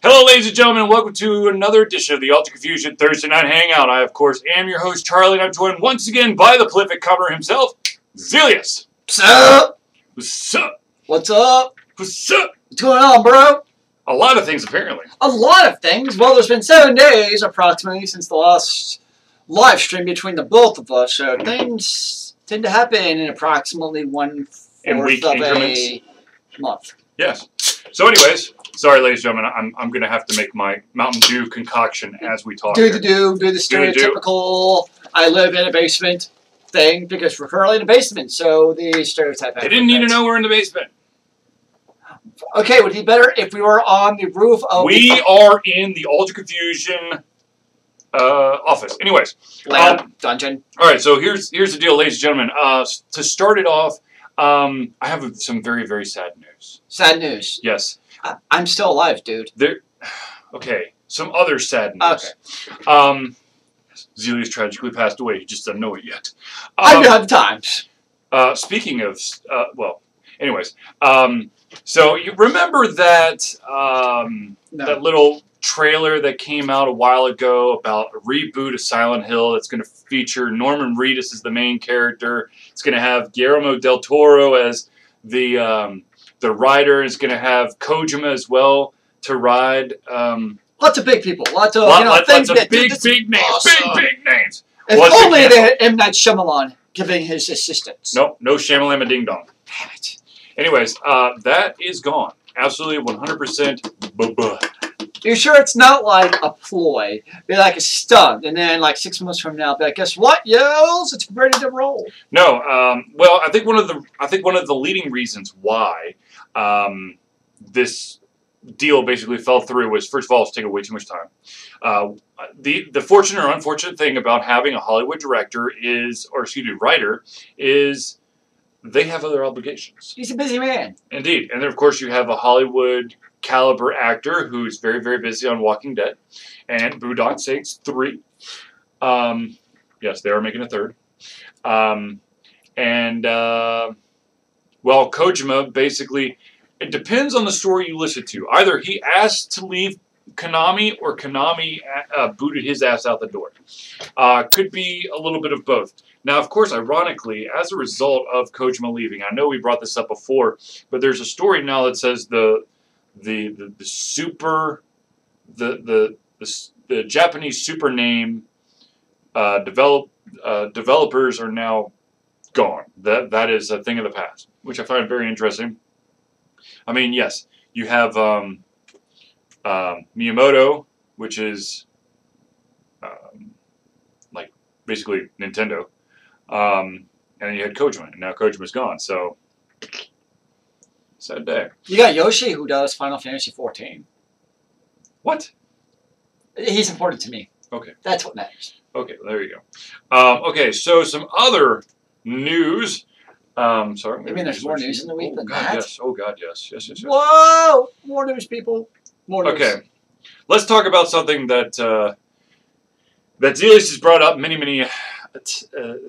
Hello, ladies and gentlemen, and welcome to another edition of the Ultra Confusion Thursday Night Hangout. I, of course, am your host, Charlie, and I'm joined once again by the prolific cover himself, Zealeus. What's up? What's up? What's up? What's up? What's going on, bro? A lot of things, apparently. A lot of things. Well, there's been 7 days, approximately, since the last live stream between the both of us, so things tend to happen in approximately 1/4 of a month. Yes. So anyways, sorry, ladies and gentlemen, I'm going to have to make my Mountain Dew concoction as we talk. Do the stereotypical, I live in a basement thing, because we're currently in a basement, so the stereotype. They didn't need to know we're in the basement. Okay, would it be better if we were on the roof of We are in the Ultra Confusion office. Anyways. dungeon. All right, so here's the deal, ladies and gentlemen. To start it off, I have some very, very sad news. Sad news. Yes. I'm still alive, dude. Okay, some other sad news. Okay. Zealeus tragically passed away. He just doesn't know it yet. I've had times. Speaking of, well, anyways. So you remember that that little trailer that came out a while ago about a reboot of Silent Hill that's going to feature Norman Reedus as the main character. It's going to have Guillermo del Toro as the writer. It's going to have Kojima as well to ride. Lots of big people. Lots of lots of big names. Awesome. Big names. If only they had M. Night Shyamalan giving his assistance. Nope, no Shamalama Ding Dong. Damn it. Anyways, that is gone. Absolutely 100% buh-buh. You sure it's not like a ploy? Be like a stunt, and then like 6 months from now, be like, guess what, yos? It's ready to roll. No, well, I think one of the leading reasons why this deal basically fell through was, first of all, it's taking way too much time. The fortunate or unfortunate thing about having a Hollywood director writer is they have other obligations. He's a busy man. Indeed. And then, of course, you have a Hollywood caliber actor who's very, very busy on Walking Dead and Boondock Saints 3. Yes, they are making a third. Well, Kojima basically, it depends on the story you listen to. Either he asked to leave Konami or Konami booted his ass out the door. Could be a little bit of both. Now, of course, ironically, as a result of Kojima leaving, I know we brought this up before, but there's a story now that says the Japanese super name developers are now gone. That is a thing of the past, which I find very interesting. I mean, yes, you have Miyamoto, which is like basically Nintendo, and then you had Kojima, and now Kojima's gone. So sad day. You got Yoshi, who does Final Fantasy 14. What? He's important to me. Okay. That's what matters. Okay, well, there you go. Okay, so some other news. Sorry. I mean, there's more news in the week than that. Yes. Oh God, yes. Whoa! More news, people. More news. Okay, let's talk about something that that Zealeus has brought up many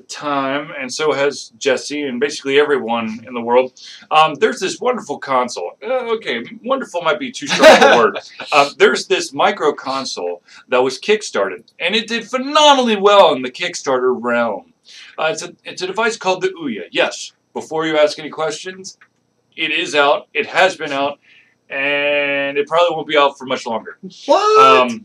time, and so has Jesse, and basically everyone in the world. There's this wonderful console. Okay, wonderful might be too strong a word. There's this micro console that was kickstarted, and it did phenomenally well in the Kickstarter realm. It's a device called the Ouya. Yes, before you ask any questions, it is out. It has been out, and it probably won't be out for much longer. What?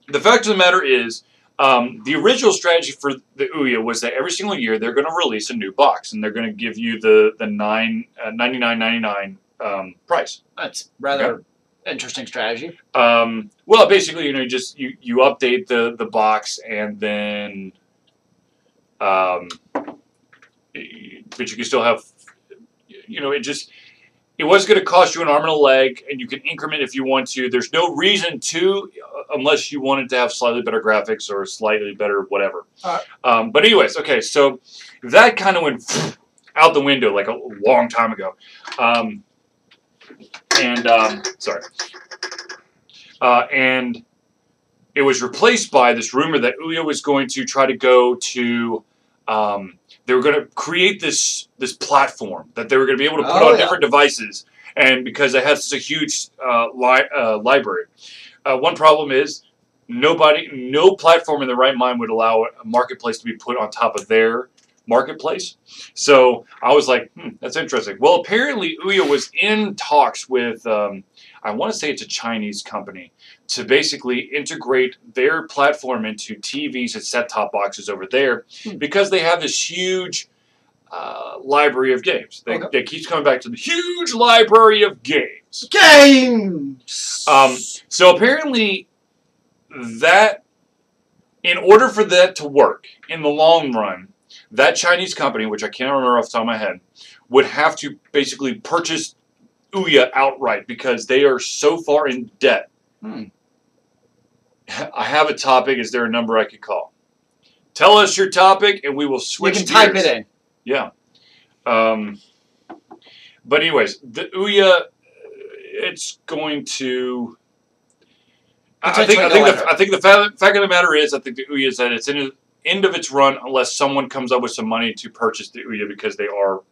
The fact of the matter is, the original strategy for the Ouya was that every single year they're going to release a new box, and they're going to give you the $99.99 price. That's rather interesting strategy. Well, basically, you update the box, and then but you can still have, it was going to cost you an arm and a leg, and you can increment if you want to. There's no reason to, unless you wanted to have slightly better graphics or slightly better whatever. But anyways, okay, so that kind of went out the window like a long time ago. Sorry. And it was replaced by this rumor that Ouya was going to try to go to they were going to create this platform that they were going to be able to put on different devices and because it has such a huge library. One problem is no platform in the right mind would allow a marketplace to be put on top of their marketplace. So I was like, that's interesting. Well, apparently Ouya was in talks with, I want to say it's a Chinese company, to basically integrate their platform into TVs and set-top boxes over there because they have this huge library of games. They keeps coming back to the huge library of games. So apparently that, in order for that to work in the long run, that Chinese company, which I can't remember off the top of my head, would have to basically purchase Ouya outright because they are so far in debt. I have a topic. Is there a number I could call? Tell us your topic and we will switch gears. You can type it in. Yeah. But anyways, the Ouya, it's going to... I think the fact of the matter is, I think the Ouya is that it's in the end of its run unless someone comes up with some money to purchase the Ouya because they are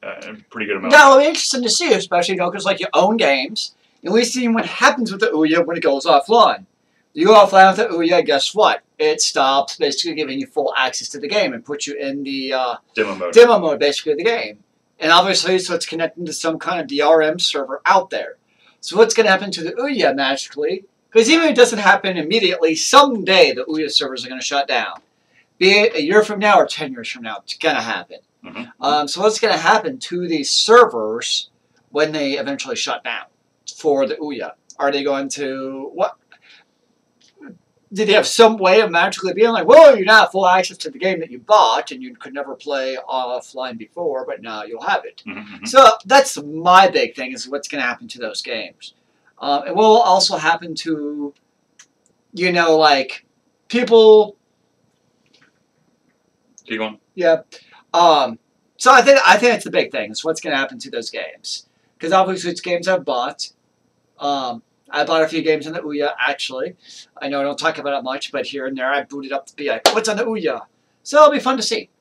a pretty good amount. Now, it'll be interesting to see, especially, because like you own games, and we see what happens with the Ouya when it goes offline. You go offline with the Ouya, guess what? It stops basically giving you full access to the game and puts you in the demo mode, basically, of the game. And obviously, so it's connecting to some kind of DRM server out there. So what's going to happen to the Ouya magically? Because even if it doesn't happen immediately, someday the Ouya servers are going to shut down. Be it a year from now or 10 years from now, it's going to happen. So what's going to happen to these servers when they eventually shut down for the Ouya? Are they going to... what? Did they have some way of magically being like, well, you now have full access to the game that you bought and you could never play offline before, but now you'll have it. So that's my big thing, is what's going to happen to those games. It will also happen to, you know, like, people... Keep going. Yeah. So I think that's the big thing, is what's going to happen to those games. Because obviously it's games I've bought. I bought a few games on the Ouya, actually. I know I don't talk about it much, but here and there I booted up to be like, what's on the Ouya? So it'll be fun to see.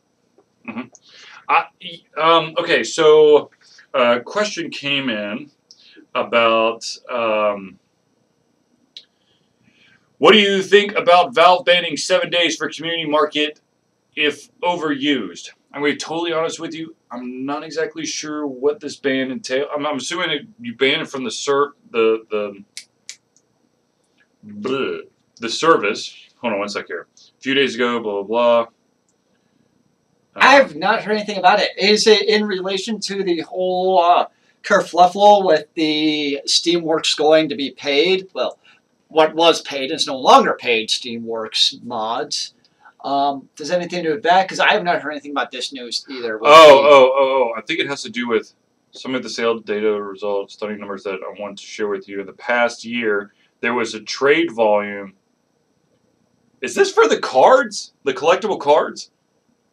Okay, so a question came in about what do you think about Valve banning 7 days for community market if overused? I'm going to be totally honest with you. I'm not exactly sure what this ban entails. I'm assuming you ban it from the service. Hold on one sec here. A few days ago, blah, blah, blah. I have not heard anything about it. Is it in relation to the whole kerfluffle with the Steamworks going to be paid? Well, what was paid is no longer paid Steamworks mods. Does anything to do with that? Because I have not heard anything about this news either. I think it has to do with some of the sale data results, stunning numbers that I want to share with you. In the past year, there was a trade volume. Is this for the cards? The collectible cards?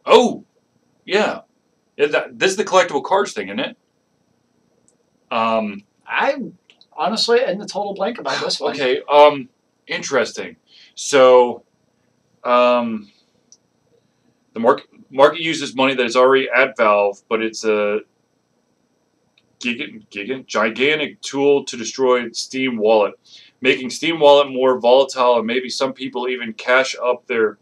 Oh, yeah. This is the collectible cards thing, isn't it? I'm honestly in the total blank about this one. Okay, interesting. So, the market uses money that is already at Valve, but it's a gigantic tool to destroy Steam Wallet, making Steam Wallet more volatile, and maybe some people even cash up their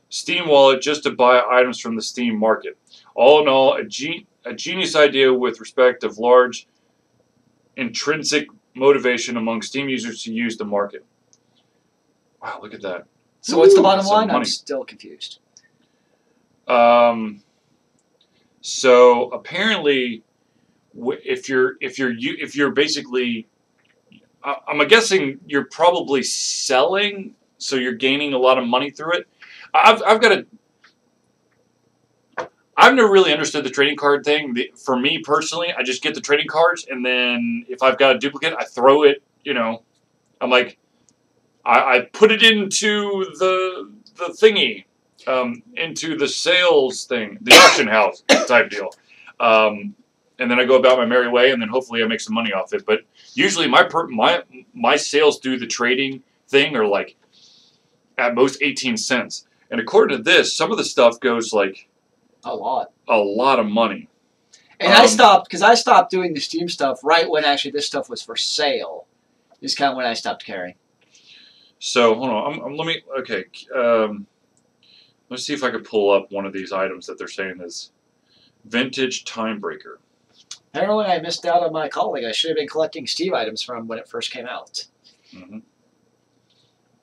Steam Wallet just to buy items from the Steam market. All in all, a genius idea with respect of large intrinsic motivation among Steam users to use the market. Wow, look at that. So what's the bottom line? I'm still confused. So apparently, if you're basically, I'm guessing you're probably selling, so you're gaining a lot of money through it. I've never really understood the trading card thing. For me personally, I just get the trading cards, and then if I've got a duplicate, I throw it. You know, I'm like, I put it into the thingy, into the sales thing, the auction house type deal, and then I go about my merry way, and then hopefully I make some money off it. But usually my sales through the trading thing are like at most 18 cents, and according to this, some of the stuff goes like a lot of money. And I stopped doing the Steam stuff right when actually this stuff was for sale. Is kind of when I stopped caring. So hold on, let's see if I could pull up one of these items that they're saying is vintage Timebreaker. Apparently, I missed out on my calling. I should have been collecting Steam items from when it first came out. Mm-hmm.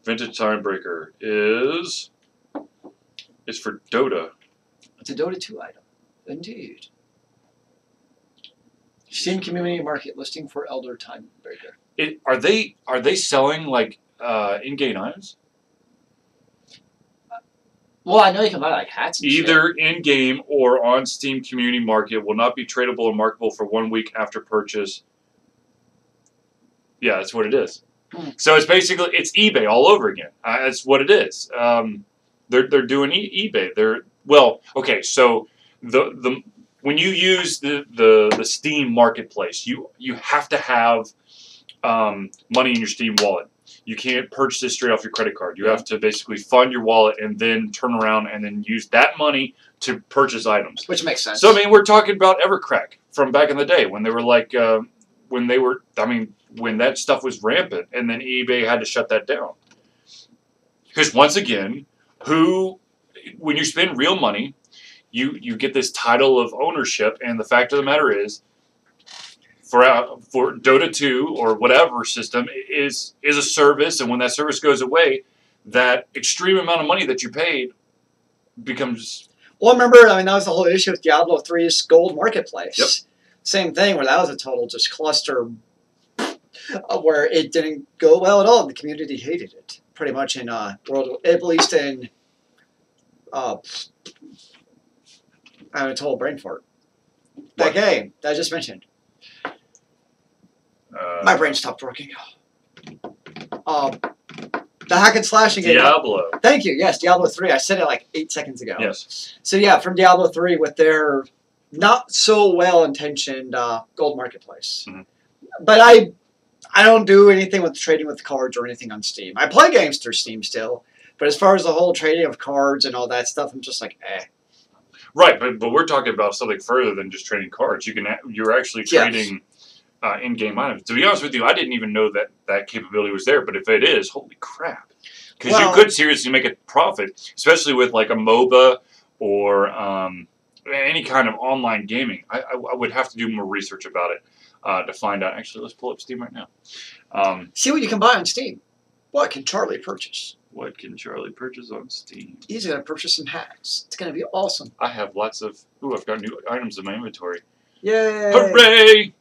Vintage Timebreaker is for Dota. It's a Dota 2 item, indeed. Steam Community Market listing for Elder Timebreaker. Are they selling like in-game items? Well, I know you can buy like hats and Either in-game or on Steam Community Market will not be tradable or marketable for 1 week after purchase. Yeah, that's what it is. So it's basically it's eBay all over again. That's what it is. They're doing eBay. So the when you use the Steam Marketplace, you have to have money in your Steam wallet. You can't purchase it straight off your credit card. You have to basically fund your wallet and then turn around and then use that money to purchase items. Which makes sense. So, I mean, we're talking about Evercrack from back in the day when they were like, when that stuff was rampant and then eBay had to shut that down. Because once again, when you spend real money, you get this title of ownership, and the fact of the matter is, for Dota 2 or whatever system is a service, and when that service goes away, that extreme amount of money that you paid becomes... Well, remember, that was the whole issue with Diablo 3's Gold Marketplace. Yep. Same thing, where that was a total just cluster where it didn't go well at all, and the community hated it, pretty much in world, at least in... I'm a total brain fart. That game that I just mentioned. My brain stopped working. The hack and slashing game. Diablo. Thank you. Yes, Diablo 3. I said it like 8 seconds ago. Yes. So yeah, from Diablo 3 with their not so well intentioned gold marketplace. Mm-hmm. But I don't do anything with trading with cards or anything on Steam. I play games through Steam still, but as far as the whole trading of cards and all that stuff, I'm just like, eh. Right, but we're talking about something further than just trading cards. You're actually trading in-game items. To be honest with you, I didn't even know that capability was there. But if it is, holy crap! Because you could seriously make a profit, especially with like a MOBA or any kind of online gaming. I would have to do more research about it to find out. Actually, let's pull up Steam right now. See what you can buy on Steam. What can Charlie purchase? What can Charlie purchase on Steam? He's going to purchase some hats. It's going to be awesome. I have lots of... Ooh, I've got new items in my inventory. Yay! Hooray!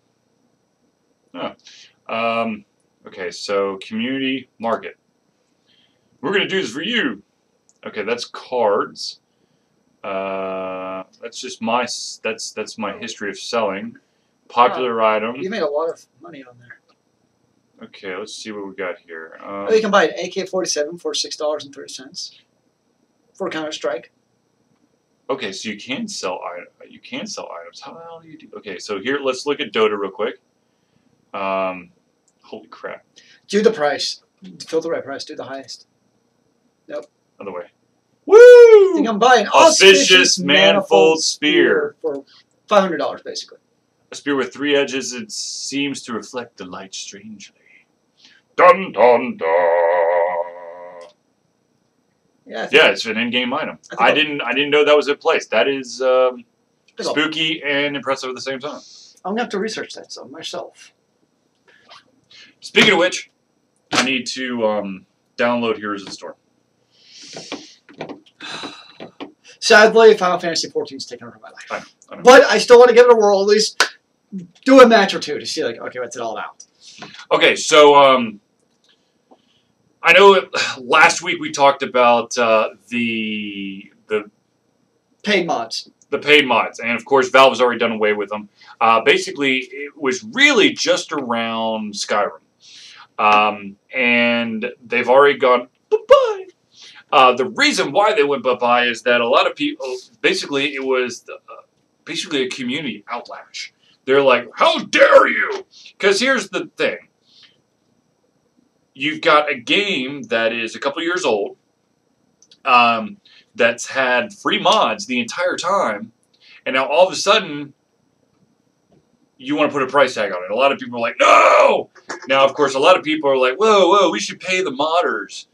Oh. Okay, so community market. We're going to do this for you. Okay, that's cards. That's just my... That's my history of selling. Popular item. You made a lot of money on there. Okay, let's see what we got here. You can buy an AK-47 for $6.30 for Counter-Strike. Okay, so you can sell items. How the hell do you do? Okay, so here, let's look at Dota real quick. Holy crap! Do the price. Filter right price. Do the highest. Nope. Other way. Woo! You can buy an auspicious manifold spear for $500, basically. A spear with 3 edges. It seems to reflect the light strangely. Dun dun dun. Yeah, it's an in-game item. I didn't know that was in place. That is spooky and impressive at the same time. I'm gonna have to research that some myself. Speaking of which, I need to download Heroes of the Storm. Sadly, Final Fantasy XIV is taking over my life. I know. But I still want to give it a whirl. At least do a match or two to see, like, okay, what's it all about? Okay, so I know last week we talked about the paid mods. The paid mods, and of course Valve has already done away with them. Basically, it was really just around Skyrim, and they've already gone bye-bye. The reason why they went bye-bye is that a lot of people, basically, it was basically a community outlash. They're like, how dare you? Because here's the thing. You've got a game that is a couple years old, that's had free mods the entire time, and now all of a sudden, you want to put a price tag on it. A lot of people are like, no! Now, of course, a lot of people are like, whoa, we should pay the modders.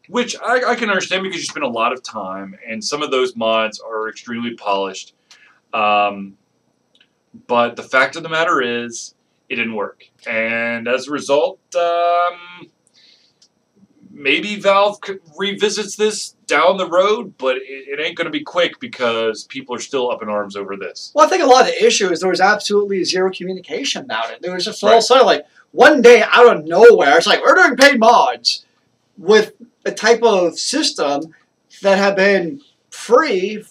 Which I can understand because you spend a lot of time, and some of those mods are extremely polished. But the fact of the matter is, it didn't work. And as a result, maybe Valve revisits this down the road, but it ain't going to be quick because people are still up in arms over this. Well, I think a lot of the issue is there was absolutely zero communication about it. There was just all sort of like one day out of nowhere, it's like, we're doing paid mods with a type of system that had been free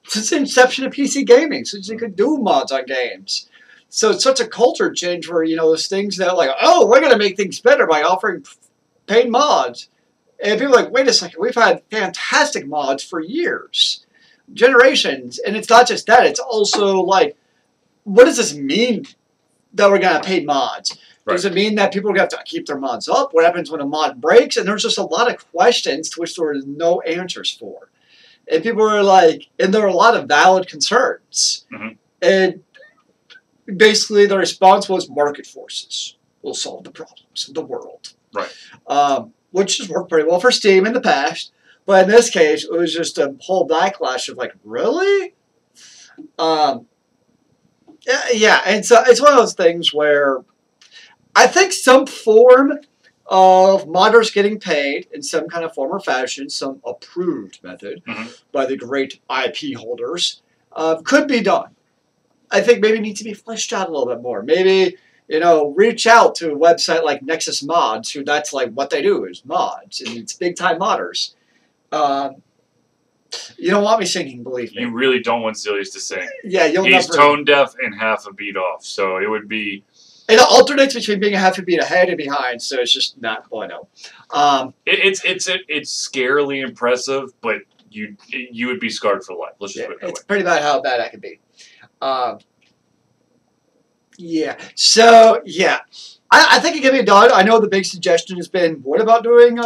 since the inception of PC gaming, since you could do mods on games. So it's such a culture change where, you know, those things that are like, oh, we're going to make things better by offering paid mods. And people are like, wait a second, we've had fantastic mods for years, generations. And it's not just that, it's also like, what does this mean that we're going to have paid mods? Right. Does it mean that people are going to have to keep their mods up? What happens when a mod breaks? And there's just a lot of questions to which there were no answers for. And people were like, and there were a lot of valid concerns. Mm-hmm. And basically the response was market forces will solve the problems of the world. Right. Which has worked pretty well for Steam in the past. But in this case, it was just a whole backlash of like, really? Yeah, and so it's one of those things where I think some form of modders getting paid in some kind of form or fashion, some approved method by the great IP holders, could be done. I think maybe it needs to be fleshed out a little bit more. Maybe, you know, reach out to a website like Nexus Mods, who that's like what they do is mods, and it's big-time modders. You don't want me singing, believe me. You really don't want Zealeus to sing. Yeah, He's tone deaf and half a beat off, so it would be... It alternates between being a half a beat ahead and behind, so it's just not bueno. It's scarily impressive, but you would be scarred for life. Let's just put it that way. It's pretty bad how bad I could be. Yeah. So yeah, I think it can be done. I know the big suggestion has been, what about doing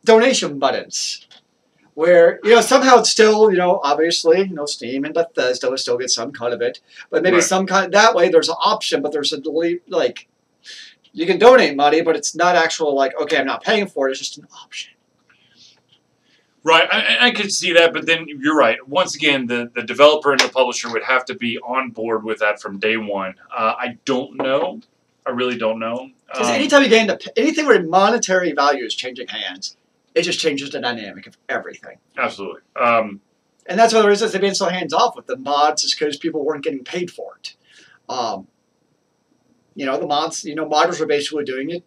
donation buttons? Where, you know, somehow it's still, you know, obviously, you know, Steam and Bethesda will still get some cut of it. But maybe some kind, that way there's an option, but there's a delete, like, you can donate money, but it's not actual, like, okay, I'm not paying for it, it's just an option. Right, I could see that, but then you're right. Once again, the developer and the publisher would have to be on board with that from day one. I don't know. I really don't know. Because anytime you get into anything where monetary value is changing hands, it just changes the dynamic of everything. Absolutely. And that's one of the reasons they've been so hands-off with the mods, is because people weren't getting paid for it. You know, the mods, you know, modders were basically doing it,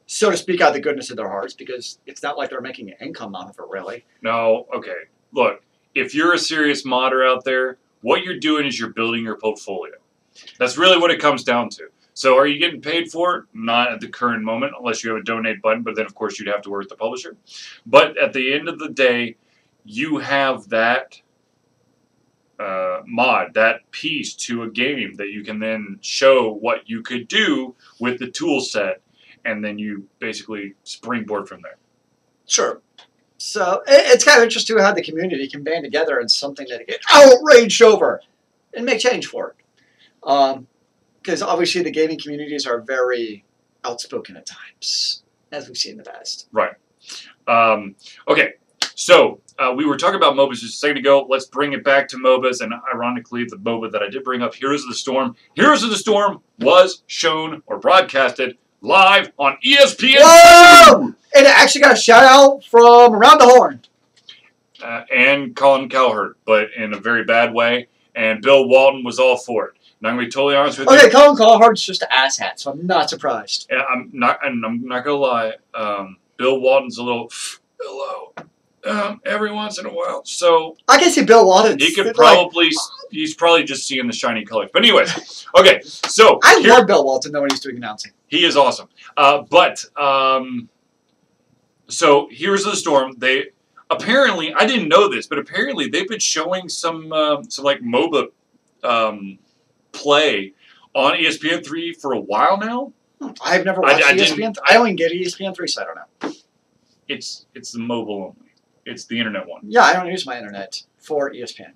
so to speak, out of the goodness of their hearts, because it's not like they're making an income out of it, really. No, okay. Look, if you're a serious modder out there, what you're doing is you're building your portfolio. That's really what it comes down to. So are you getting paid for it? Not at the current moment, unless you have a donate button, but then, of course, you'd have to work with the publisher. But at the end of the day, you have that mod, that piece to a game that you can then show what you could do with the tool set, and then you basically springboard from there. Sure. So it's kind of interesting how the community can band together in something that get outraged over and make change for it. Because obviously the gaming communities are very outspoken at times, as we've seen in the past. Right. Okay, so we were talking about MOBAs just a second ago. Let's bring it back to MOBAs, and ironically, the MOBA that I did bring up, Heroes of the Storm. Heroes of the Storm was shown or broadcasted live on ESPN. Whoa! And it actually got a shout-out from Around the Horn. And Colin Cowherd, but in a very bad way, and Bill Walton was all for it. And I'm going to be totally honest with you. Okay, Colin Cowherd's just an asshat, so I'm not surprised. Yeah, I'm not going to lie. Bill Walton's a little hello every once in a while. So I can see Bill Walton. He could probably he's probably just seeing the shiny colors. But anyways, okay. So I love Bill Walton though when he's doing announcing. He is awesome. So Heroes of the Storm, they apparently, I didn't know this, but apparently they've been showing some like MOBA play on ESPN3 for a while now. I've never watched ESPN3. I only get ESPN3, so I don't know. It's the mobile only. It's the internet one. Yeah, I don't use my internet for ESPN.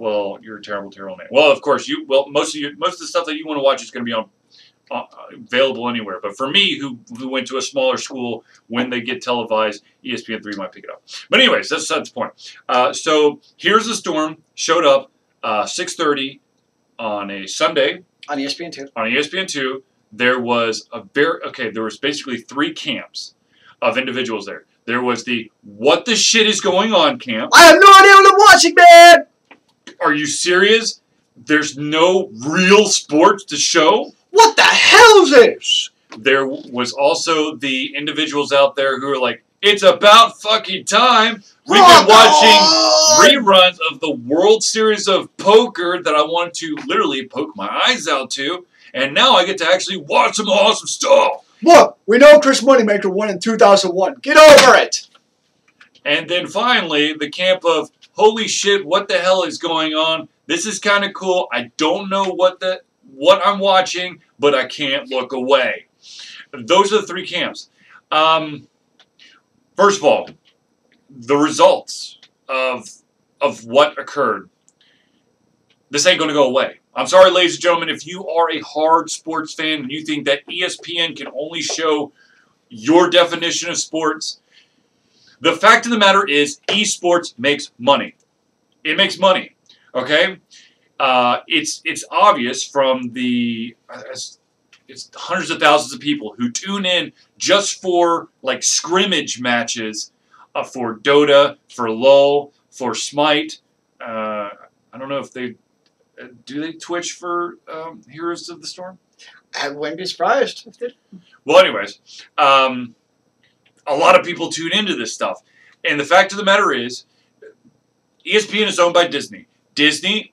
Well, you're a terrible, terrible man. Well, of course, most of the stuff that you want to watch is going to be on available anywhere. But for me, who went to a smaller school, when they get televised, ESPN3 might pick it up. But anyways, that's the point. So Here's the Storm showed up 6:30 on a Sunday on ESPN2. On ESPN2, there was there was basically 3 camps of individuals there. There was the "What the shit is going on" camp. I have no idea what I'm watching, man. Are you serious? There's no real sports to show? What the hell is this? There was also the individuals out there who are like, it's about fucking time. We've been watching reruns of the World Series of Poker that I wanted to literally poke my eyes out to, and now I get to actually watch some awesome stuff. Look, we know Chris Moneymaker won in 2001. Get over it. And then finally, the camp of, holy shit, what the hell is going on? This is kind of cool. I don't know what I'm watching, but I can't look away. Those are the 3 camps. First of all, the results of what occurred. This ain't going to go away. I'm sorry, ladies and gentlemen, if you are a hard sports fan and you think that ESPN can only show your definition of sports, the fact of the matter is esports makes money. It makes money. Okay? It's obvious from it's hundreds of thousands of people who tune in just for like scrimmage matches for Dota, for LoL, for Smite. I don't know if they do they Twitch for Heroes of the Storm? I wouldn't be surprised if they... Well, anyways, a lot of people tune into this stuff. And the fact of the matter is, ESPN is owned by Disney. Disney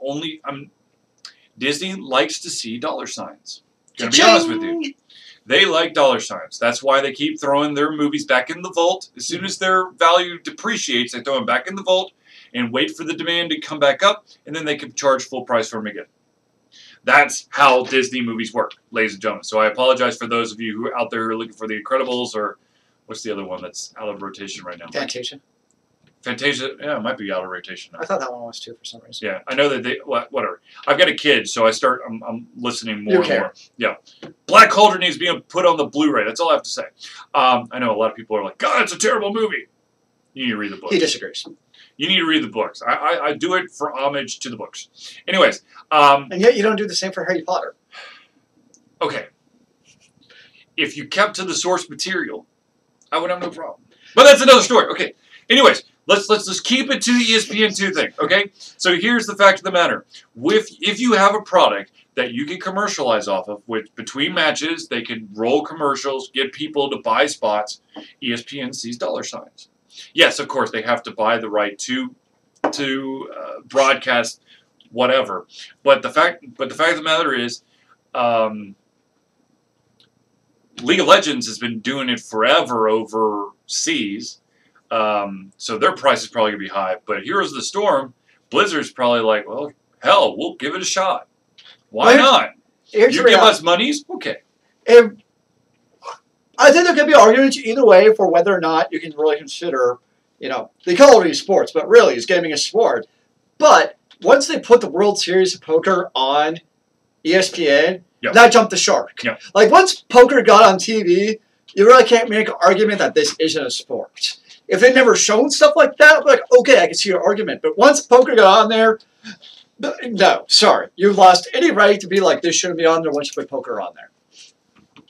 likes to see dollar signs. Gonna be honest with you. They like dollar signs. That's why they keep throwing their movies back in the vault. As soon as their value depreciates, they throw them back in the vault and wait for the demand to come back up, and then they can charge full price for them again. That's how Disney movies work, ladies and gentlemen. So I apologize for those of you who are out there who are looking for The Incredibles, or what's the other one that's out of rotation right now? Fantasia. Fantasia, yeah, it might be out of rotation now. I thought that one was too for some reason. Yeah, I know that whatever. I've got a kid, so I'm listening more and more. Yeah. Black Cauldron needs being put on the Blu-ray. That's all I have to say. I know a lot of people are like, God, it's a terrible movie. You need to read the books. He disagrees. You need to read the books. I do it for homage to the books. Anyways. And yet you don't do the same for Harry Potter. Okay. If you kept to the source material, I would have no problem. But that's another story. Okay. Anyways, let's keep it to the ESPN2 thing, okay? So here's the fact of the matter. If you have a product that you can commercialize off of, which between matches, they can roll commercials, get people to buy spots, ESPN sees dollar signs. Yes, of course, they have to buy the right to broadcast whatever. But the fact of the matter is, League of Legends has been doing it forever overseas. So their price is probably going to be high. But Heroes of the Storm, Blizzard's probably like, well, hell, we'll give it a shot. Why not? You give us monies? Okay. I think there could be arguments either way for whether or not you can really consider, they call it esports, but really it's gaming a sport. But once they put the World Series of Poker on ESPN, that jumped the shark. Yep. Like once poker got on TV, you really can't make an argument that this isn't a sport. If they'd never shown stuff like that, like, okay, I can see your argument. But once poker got on there, no, sorry. You lost any right to be like, this shouldn't be on there once you put poker on there.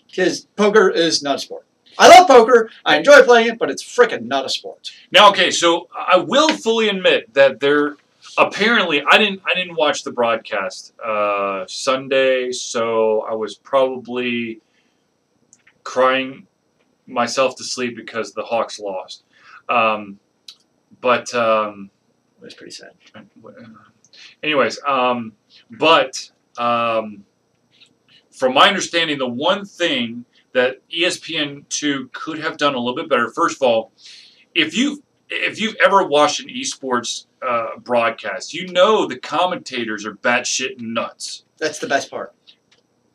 Because poker is not a sport. I love poker. I enjoy playing it, but it's freaking not a sport. Now, okay, so I will fully admit that apparently, I didn't watch the broadcast Sunday, so I was probably crying myself to sleep because the Hawks lost. That's pretty sad. Anyways, from my understanding, the one thing that ESPN2 could have done a little bit better, first of all, if you've ever watched an esports broadcast, you know the commentators are batshit nuts. That's the best part.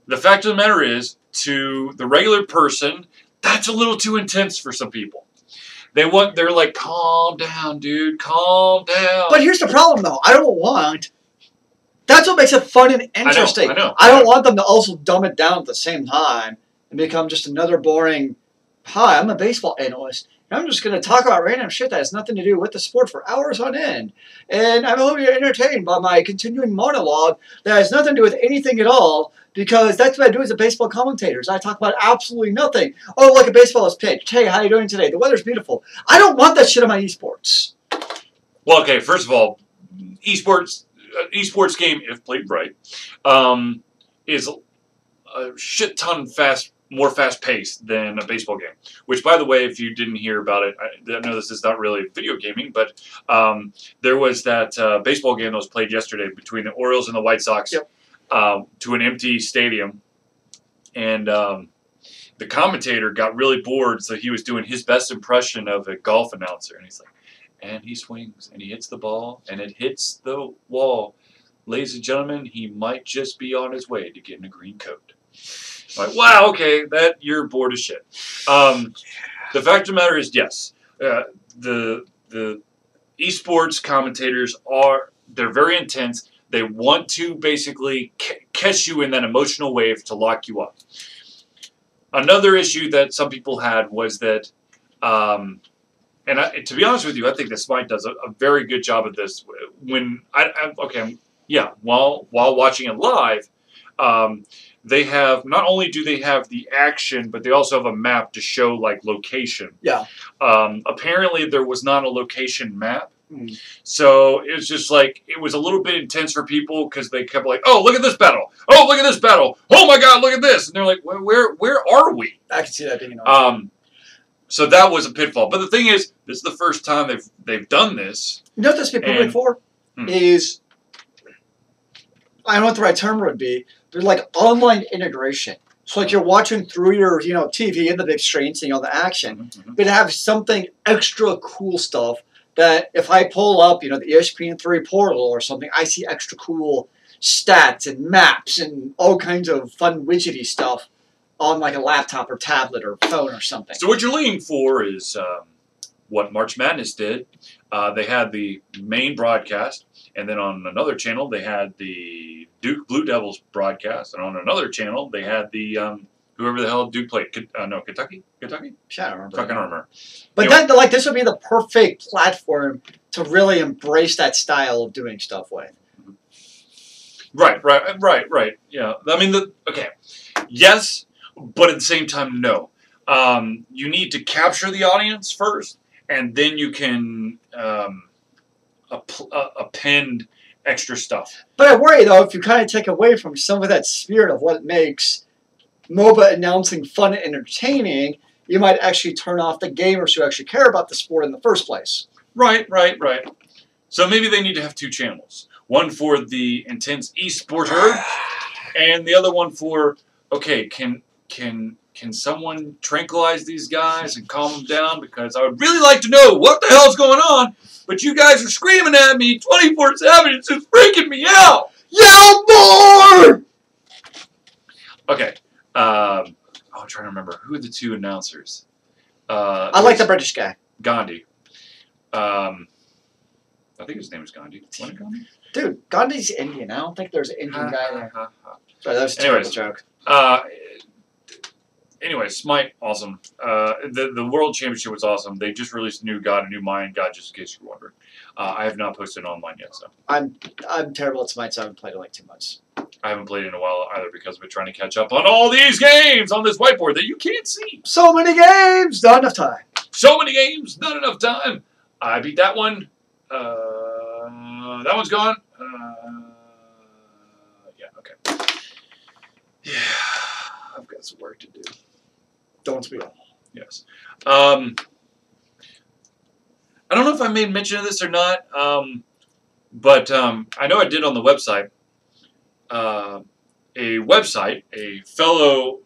The fact of the matter is, to the regular person, that's a little too intense for some people. They're like, calm down, dude, calm down. But here's the problem, though. I don't want That's what makes it fun and interesting. I know. I don't want them to also dumb it down at the same time and become just another boring, hi, I'm a baseball analyst. I'm just going to talk about random shit that has nothing to do with the sport for hours on end. And I hope you're entertained by my continuing monologue that has nothing to do with anything at all, because that's what I do as a baseball commentator. I talk about absolutely nothing. Oh, like a baseball is pitched. Hey, how are you doing today? The weather's beautiful. I don't want that shit on my esports. Well, okay, first of all, esports game, if played right, is a shit ton more fast-paced than a baseball game. Which, by the way, if you didn't hear about it, I know this is not really video gaming, but there was that baseball game that was played yesterday between the Orioles and the White Sox to an empty stadium. And the commentator got really bored, so he was doing his best impression of a golf announcer. And he's like, and he swings, and he hits the ball, and it hits the wall. Ladies and gentlemen, he might just be on his way to getting a green coat. Like, wow, okay, you're bored as shit. The fact of the matter is, yes, the esports commentators they're very intense. They want to basically catch you in that emotional wave to lock you up. Another issue that some people had was that, to be honest with you, I think that Smite does a very good job of this. While watching it live, they have, not only do they have the action, but they also have a map to show, like, location. Yeah. Apparently there was not a location map. So it was just like, it was a little bit intense for people because they kept like, oh, look at this battle. Oh, look at this battle. Oh my God, look at this. And they're like, where are we? I can see that being annoying. So that was a pitfall. But the thing is, this is the first time they've done this. You know what this would be perfect for? Is, I don't know what the right term would be. They're like online integration. So like you're watching through your TV and the big screen, seeing all the action, but have something extra cool stuff that if I pull up the ESPN3 portal or something, I see extra cool stats and maps and all kinds of fun widgety stuff on like a laptop or tablet or phone or something. So what you're looking for is what March Madness did. They had the main broadcast, and then on another channel they had the Duke Blue Devils broadcast, and on another channel they had the whoever the hell Duke played. Kentucky? I don't remember. Fucking remember. But anyway, this would be the perfect platform to really embrace that style of doing stuff with. Right. Yeah. I mean, yes, but at the same time, no. You need to capture the audience first, and then you can append extra stuff. But I worry, though, if you kind of take away from some of that spirit of what makes MOBA announcing fun and entertaining, you might actually turn off the gamers who actually care about the sport in the first place. Right. So maybe they need to have two channels. One for the intense esporter, and the other one for, okay, can someone tranquilize these guys and calm them down? Because I would really like to know what the hell's going on, but you guys are screaming at me 24/7. It's just freaking me out. Yell more! Okay. I'm trying to remember. Who are the two announcers? I like the British guy. Gandhi. I think his name is Gandhi. Wasn't it Gandhi? Dude, Gandhi's Indian. I don't think there's an Indian guy there. Sorry, that was a terrible joke. Anyway, Smite, awesome. The World Championship was awesome. They just released a new God, a new Mayan God, just in case you're wondering. I have not posted it online yet, so. I'm terrible at Smite, so I haven't played it in like 2 months. I haven't played it in a while either because we're trying to catch up on all these games on this whiteboard that you can't see. So many games, not enough time. So many games, not enough time. I beat that one. That one's gone. Yeah, okay. Yeah, I've got some work to do. Don't we all? Yes. I don't know if I made mention of this or not, but I know I did on the website. A fellow,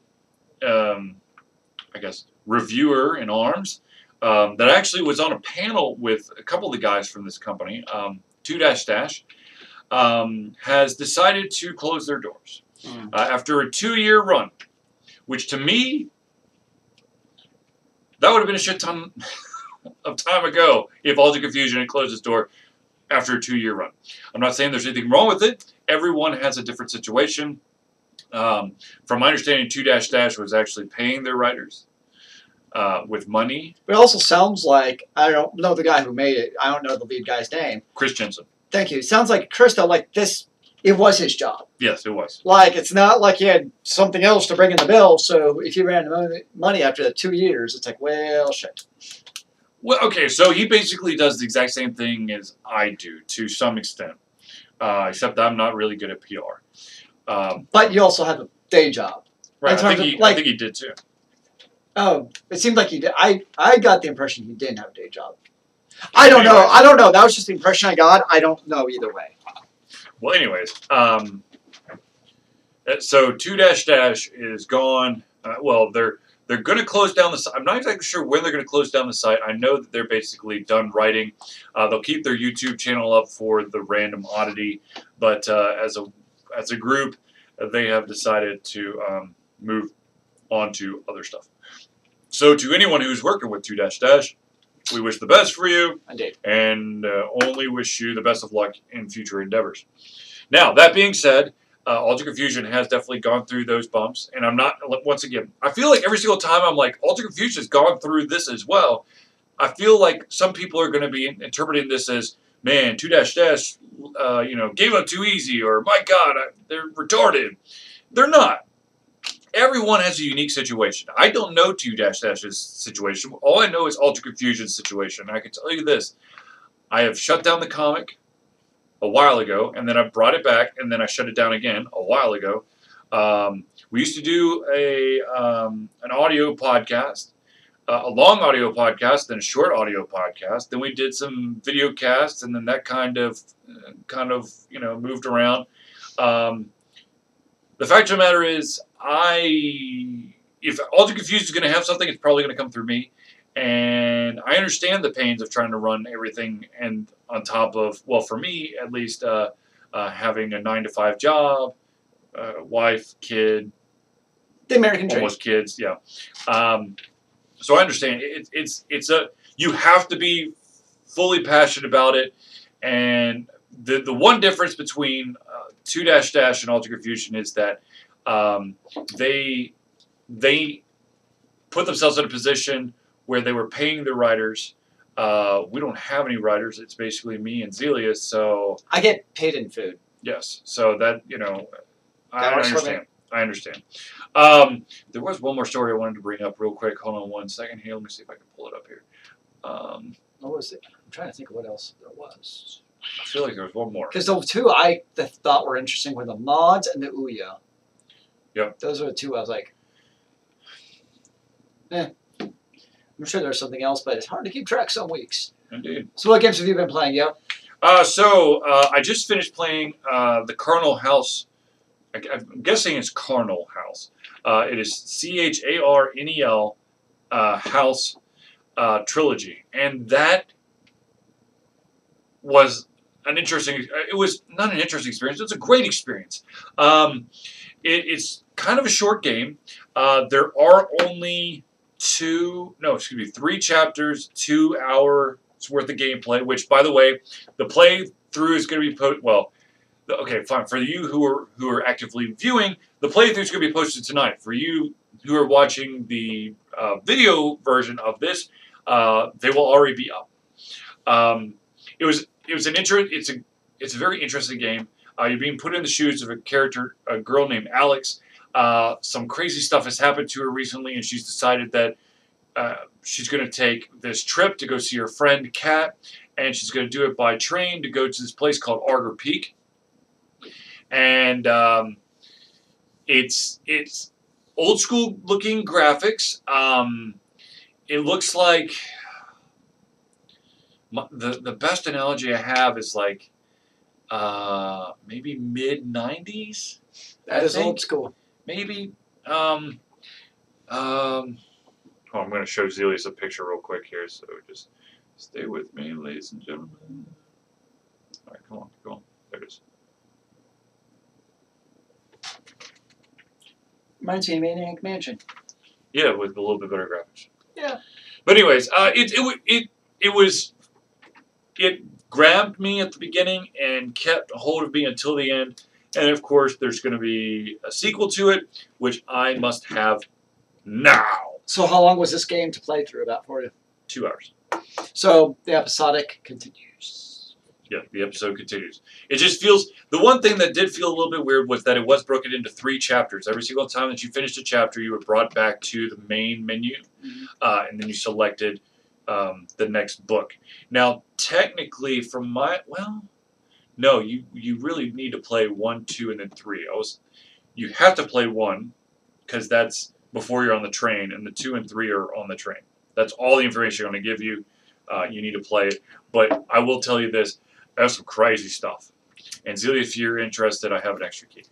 I guess, reviewer in arms, that actually was on a panel with a couple of the guys from this company, 2-Dash, has decided to close their doors after a 2-year run, which to me, that would have been a shit ton of time ago if All Too Confusion had closed its door after a 2-year run. I'm not saying there's anything wrong with it. everyone has a different situation. From my understanding, 2-Dash was actually paying their writers with money. It also sounds like, I don't know the guy who made it. I don't know the lead guy's name. Chris Jensen. Thank you. It sounds like Chris, though, like this, it was his job. Yes, it was. Like, it's not like he had something else to bring in the bill, so if he ran out of money after the 2 years, it's like, well, shit. Well, okay, so he basically does the exact same thing as I do to some extent, except I'm not really good at PR. But you also have a day job. Right, I think he did too. Oh, it seemed like he did. I got the impression he didn't have a day job. I don't know. I don't know. That was just the impression I got. I don't know either way. Well, anyways, so 2-Dash is gone. Well, they're going to close down the site. I'm not exactly sure when they're going to close down the site. I know that they're basically done writing. They'll keep their YouTube channel up for the Random Oddity, but as a group, they have decided to move on to other stuff. So to anyone who's working with 2-Dash, we wish the best for you. Indeed. And only wish you the best of luck in future endeavors. Now, that being said, Alter Confusion has definitely gone through those bumps. And I'm not, once again, I feel like every single time I'm like, Alter Confusion has gone through this as well. I feel like some people are going to be interpreting this as, man, 2-Dash, gave up too easy, or my God, they're retarded. They're not. Everyone has a unique situation. I don't know 2-Dash's situation. All I know is Alter Confusion's situation. I can tell you this. I have shut down the comic a while ago, and then I brought it back, and then I shut it down again a while ago. We used to do an audio podcast, a long audio podcast, then a short audio podcast. Then we did some video casts, and then that kind of moved around. The fact of the matter is, if Alter Confusion is going to have something, it's probably going to come through me. And I understand the pains of trying to run everything, and on top of, well, for me at least, having a 9-to-5 job, wife, kid, the American dream, almost kids, yeah. So I understand you have to be fully passionate about it, and the one difference between 2-Dash and Alter Confusion is that they put themselves in a position where they were paying their writers. We don't have any writers. It's basically me and Zealeus. So I get paid in food. Yes. So that, I understand. I understand. There was one more story I wanted to bring up real quick. Hold on one second here. Let me see if I can pull it up here. What was it? I'm trying to think of what else there was. I feel like there was one more. Because the two I thought were interesting were the mods and the Ouya. Yep. Those were the two I was like, I'm sure there's something else, but it's hard to keep track some weeks. Indeed. So what games have you been playing, yo? I just finished playing the Carnal House. I'm guessing it's Carnal House. It is CHARNEL House trilogy. And that was an interesting, it was not an interesting experience, it's a great experience. It's kind of a short game. There are only 3 chapters, 2 hours worth of gameplay, which, by the way, the playthrough is going to be okay, fine. For you who are actively viewing, the playthrough is going to be posted tonight. For you who are watching the video version of this, they will already be up. It's a very interesting game. You're being put in the shoes of a girl named Alex. Some crazy stuff has happened to her recently, and she's decided that she's going to take this trip to go see her friend Kat, and she's going to do it by train to go to this place called Arger Peak. And it's old school looking graphics. It looks like the best analogy I have is like maybe mid-90s. That is old school. Maybe. I'm going to show Zealeus a picture real quick here, so just stay with me, ladies and gentlemen. All right, come on. There it is. Reminds me of Maniac Mansion. Yeah, with a little bit better graphics. Yeah. But anyways, it grabbed me at the beginning and kept hold of me until the end. And of course, there's going to be a sequel to it, which I must have now. So how long was this game to play through about for you? 2 hours. So the episodic continues. Yeah, the episode continues. It just feels, the one thing that did feel a little bit weird was that it was broken into 3 chapters. Every single time that you finished a chapter, you were brought back to the main menu, and then you selected the next book. Now, technically, from my, well, no, you really need to play 1, 2, and then 3. You have to play 1, because that's before you're on the train, and the 2 and 3 are on the train. That's all the information I'm going to give you. You need to play it. But I will tell you this, that's some crazy stuff. And Zealeus, if you're interested, I have an extra key.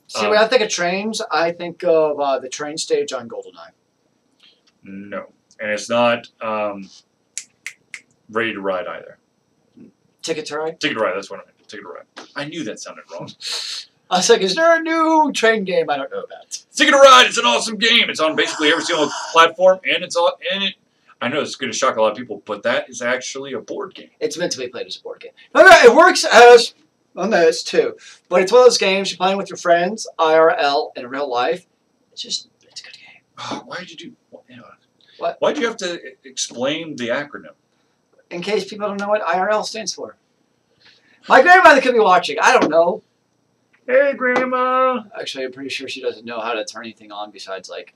See, when I think of trains, I think of the train stage on GoldenEye. No. And it's not Ready to Ride either. Ticket to Ride? Ticket to Ride, that's what I meant. Ticket to Ride. I knew that sounded wrong. I was like, is there a new train game I don't know about? Ticket to Ride, it's an awesome game. It's on basically every single platform, and it's all in it. I know it's going to shock a lot of people, but that is actually a board game. It's meant to be played as a board game. No, it works as on those too. But it's one of those games you're playing with your friends, IRL, in real life. It's a good game. Oh, why did you do? What? Why did you have to explain the acronym? In case people don't know what IRL stands for. My grandmother could be watching. I don't know. Hey, Grandma. Actually, I'm pretty sure she doesn't know how to turn anything on besides like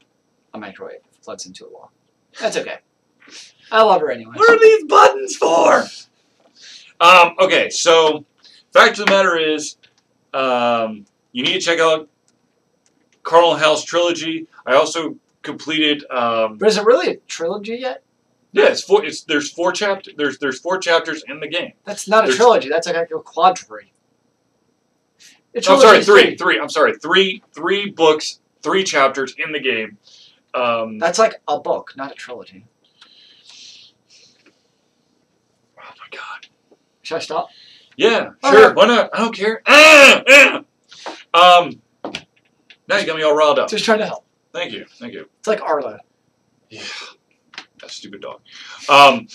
a microwave. Plugs into a wall. That's okay. I love her anyway. What are these buttons for? Okay, so fact of the matter is, you need to check out Carnal House Trilogy. I also completed. But is it really a trilogy yet? Yeah, there's 4 chapters. There's 4 chapters in the game. That's not a trilogy. That's like a quadrilogy. I'm sorry, 3. I'm sorry, 3 books, 3 chapters in the game. That's like a book, not a trilogy. Oh my God. Should I stop? Yeah, sure. Why not? I don't care. Now you got me all riled up. Just trying to help. Thank you. Thank you. It's like Arlo. Yeah. That stupid dog. Damn,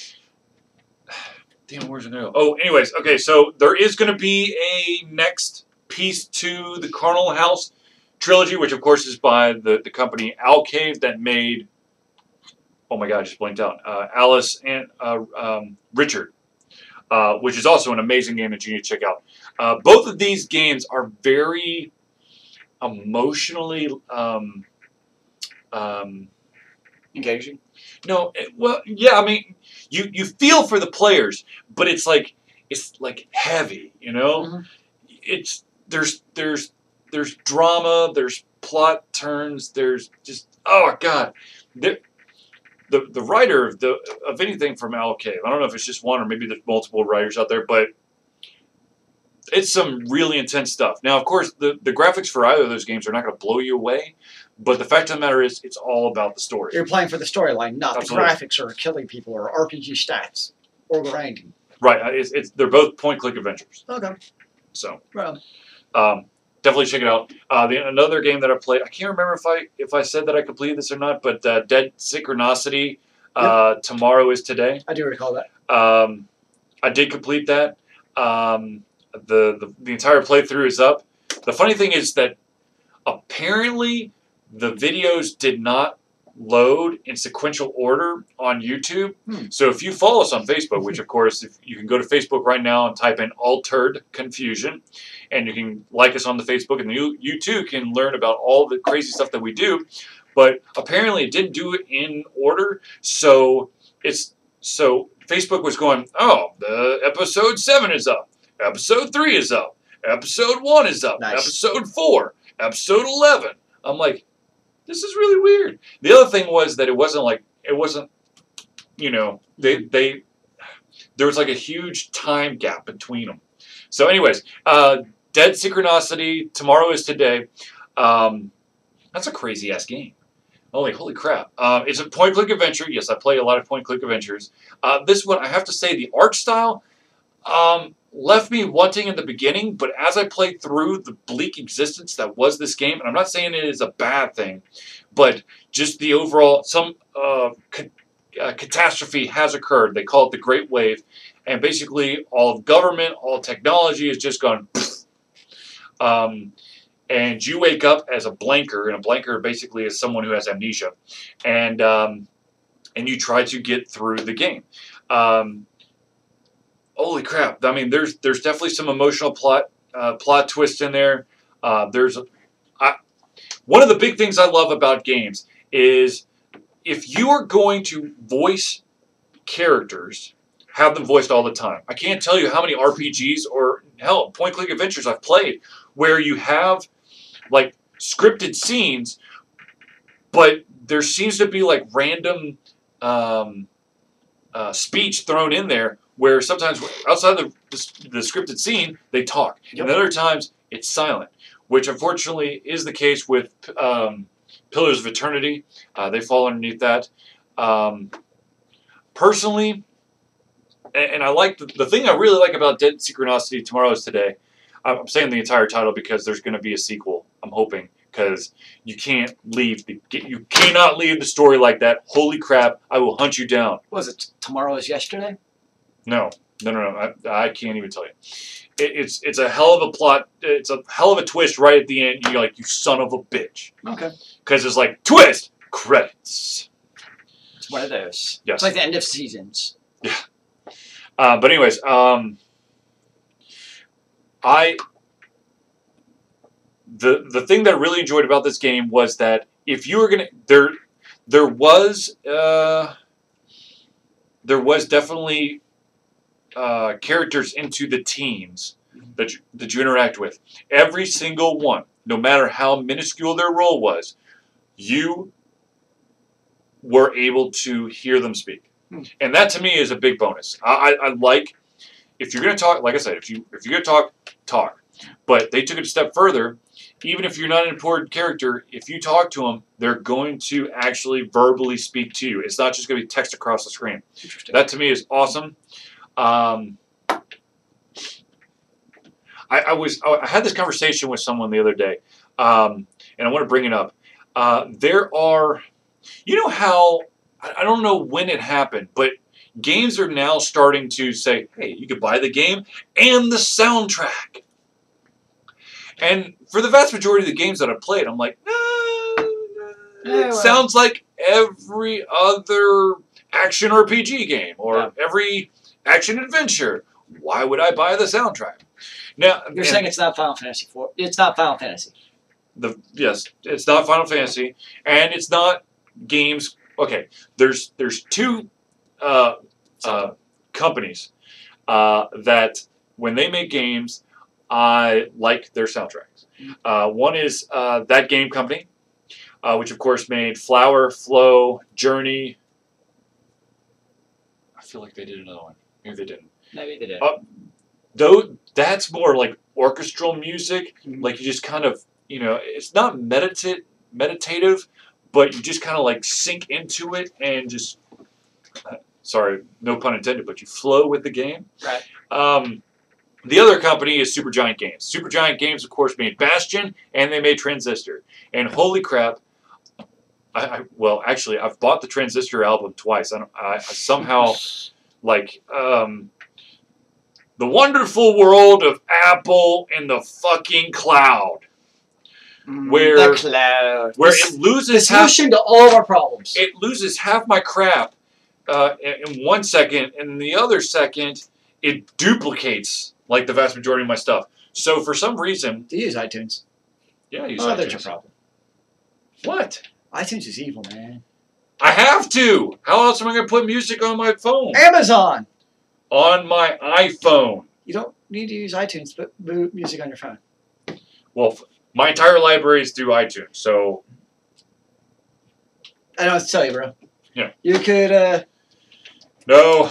where's it going to go? Oh, anyways. Okay, so there is going to be a next piece to the Carnal House trilogy, which of course is by the company Alcave that made, oh my God, I just blanked out, Alice and Richard, which is also an amazing game that you need to check out. Both of these games are very emotionally engaging. No, well, yeah, I mean, you feel for the players, but it's like heavy, you know. Mm-hmm. There's drama, there's plot turns, there's just, oh God, the writer of anything from Owl Cave, I don't know if it's just one or maybe there's multiple writers out there, but it's some really intense stuff. Now, of course, the graphics for either of those games are not going to blow you away, but the fact of the matter is, it's all about the story. You're playing for the storyline, not Absolutely. the graphics or killing people or RPG stats or grinding. Right. They're both point-click adventures. Okay. So, well, definitely check it out. Another game that I played, I can't remember if I said that I completed this or not, but Dead Synchronicity, yep. Tomorrow is Today. I do recall that. I did complete that. The entire playthrough is up. The funny thing is that apparently the videos did not load in sequential order on YouTube. So if you follow us on Facebook, which of course, if you can go to Facebook right now and type in Altered Confusion, and you can like us on the Facebook, and you too can learn about all the crazy stuff that we do. But apparently it didn't do it in order, so Facebook was going, oh, the episode 7 is up, episode 3 is up, episode 1 is up, nice. Episode 4, episode 11. I'm like, this is really weird. The other thing was that it wasn't, you know, there was like a huge time gap between them. So anyways, Dead Synchronicity, Tomorrow is Today. That's a crazy ass game. Holy crap. It's a point-click adventure. Yes, I play a lot of point-click adventures. This one, I have to say, the art style left me wanting in the beginning, but as I played through the bleak existence that was this game, and I'm not saying it is a bad thing, but just the overall, some catastrophe has occurred. They call it the Great Wave, and basically all of government, all technology has just gone pfft. And you wake up as a blanker, and a blanker basically is someone who has amnesia, and you try to get through the game. Holy crap! I mean, there's definitely some emotional plot twist in there. One of the big things I love about games is if you are going to voice characters, have them voiced all the time. I can't tell you how many RPGs or hell point-click adventures I've played where you have like scripted scenes, but there seems to be like random speech thrown in there where sometimes outside the scripted scene they talk, and other times it's silent, which unfortunately is the case with Pillars of Eternity. They fall underneath that. Personally, and I like the thing I really like about Dead Synchronicity, Tomorrow is Today. I'm saying the entire title because there's going to be a sequel. I'm hoping, because you cannot leave the story like that. Holy crap! I will hunt you down. Was it Tomorrow is Yesterday? No. I can't even tell you. It's a hell of a plot. It's a hell of a twist right at the end. You're like, you son of a bitch. Okay. Because it's like twist credits. It's one of those. Yes. It's like the end of seasons. Yeah. But anyways, the thing that I really enjoyed about this game was that if you were gonna there was definitely characters into the teams that you interact with. Every single one, no matter how minuscule their role was, you were able to hear them speak. And that to me is a big bonus. I like, if you're going to talk, like I said, if you're going to talk. But they took it a step further. Even if you're not an important character, if you talk to them, they're going to actually verbally speak to you. It's not just going to be text across the screen. That to me is awesome. I had this conversation with someone the other day, and I want to bring it up. There are, you know how, I don't know when it happened, but games are now starting to say, hey, you could buy the game and the soundtrack. And for the vast majority of the games that I've played, I'm like, it sounds like every other action RPG game or every action adventure. Why would I buy the soundtrack? Now you're saying it's not Final Fantasy 4. It's not Final Fantasy. Yes, it's not Final Fantasy, and it's not games. Okay, there's two companies that when they make games, I like their soundtracks. One is That Game Company, which of course made Flower, Flow, Journey. I feel like they did another one. Maybe they didn't. Maybe they did. Though that's more like orchestral music. Like you just kind of, it's not meditative, but you just kind of like sink into it and just, sorry, no pun intended, but you flow with the game. Right. The other company is Supergiant Games. Supergiant Games, of course, made Bastion, and they made Transistor. And holy crap, well, actually, I've bought the Transistor album twice. I somehow, like, The Wonderful World of Apple in the fucking Cloud. Where the cloud. Where it loses the solution to all of our problems. It loses half my crap in 1 second, and in the other second, it duplicates like the vast majority of my stuff. So for some reason, do you use iTunes? Yeah, I use iTunes. That's your problem. What? iTunes is evil, man. I have to. How else am I going to put music on my phone? Amazon. On my iPhone. You don't need to use iTunes to put music on your phone. Well, my entire library is through iTunes, so. I don't have to tell you, bro. Yeah. You could. No.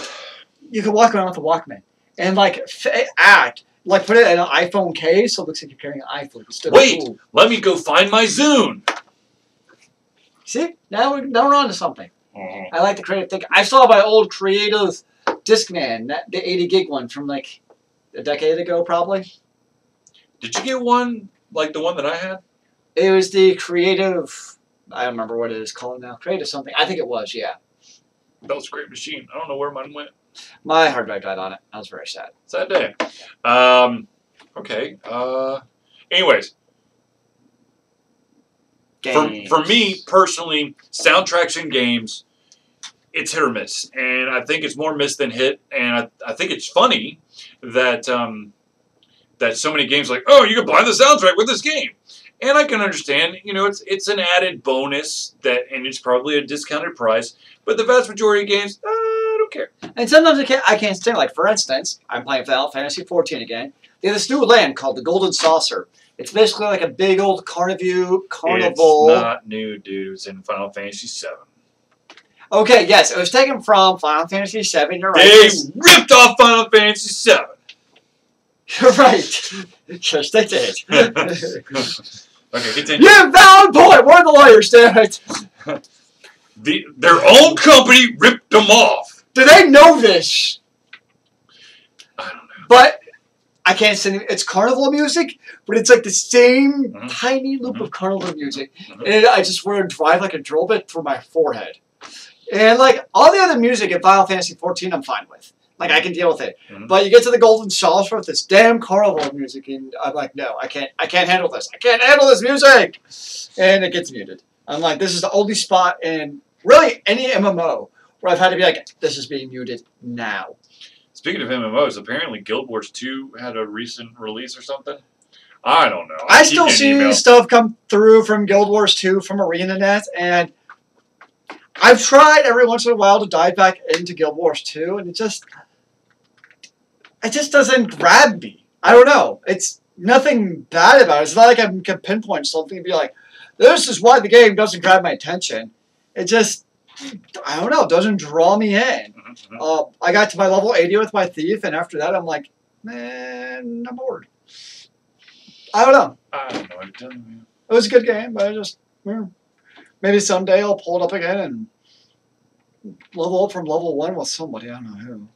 You could walk around with a Walkman and like act like put it in an iPhone case so it looks like you're carrying an iPhone. Wait, cool. Let me go find my Zune. See, now we're on to something. I like the creative thing. I saw my old creative Discman, the 80 gig one from like a decade ago, probably. Did you get one like the one that I had? It was the creative. I don't remember what it is called now. Creative something. I think it was. Yeah. That was a great machine. I don't know where mine went. My hard drive died on it. I was very sad. Sad day. Okay. Anyways, for me personally, soundtracks in games, it's hit or miss, and I think it's more miss than hit. And I think it's funny that that so many games like, oh, you can buy the soundtrack with this game, and I can understand. You know, it's an added bonus and it's probably a discounted price. But the vast majority of games, I don't care. And sometimes I can't stand. Like for instance, I'm playing Final Fantasy 14 again. They have this new land called the Golden Saucer. It's basically like a big old carnival. It's not new, dude. It was in Final Fantasy 7. Okay, yes, it was taken from Final Fantasy 7. You're right. They ripped off Final Fantasy 7. You're right. Yes, they did. Okay, continue. You valid point. We're the lawyers, damn it. Their own company ripped them off. Do they know this? I don't know. But I can't sing. It's carnival music, but it's like the same tiny loop of carnival music. And I just want to drive like a drill bit through my forehead. And like all the other music in Final Fantasy 14, I'm fine with. Like I can deal with it. But you get to the Golden Saucer with this damn carnival music, and I'm like, no, I can't handle this. I can't handle this music. And it gets muted. I'm like, this is the only spot in really any MMO where I've had to be like, this is being muted now. Speaking of MMOs, apparently Guild Wars 2 had a recent release or something. I don't know. I still see stuff come through from Guild Wars 2 from ArenaNet, and I've tried every once in a while to dive back into Guild Wars 2, and it just doesn't grab me. I don't know. It's nothing bad about it. It's not like I can pinpoint something and be like, this is why the game doesn't grab my attention. It just, I don't know, doesn't draw me in. I got to my level 80 with my thief, and after that I'm like, man, I'm bored. I don't know. It was a good game, but I just, maybe someday I'll pull it up again and level up from level 1 with somebody. I don't know who.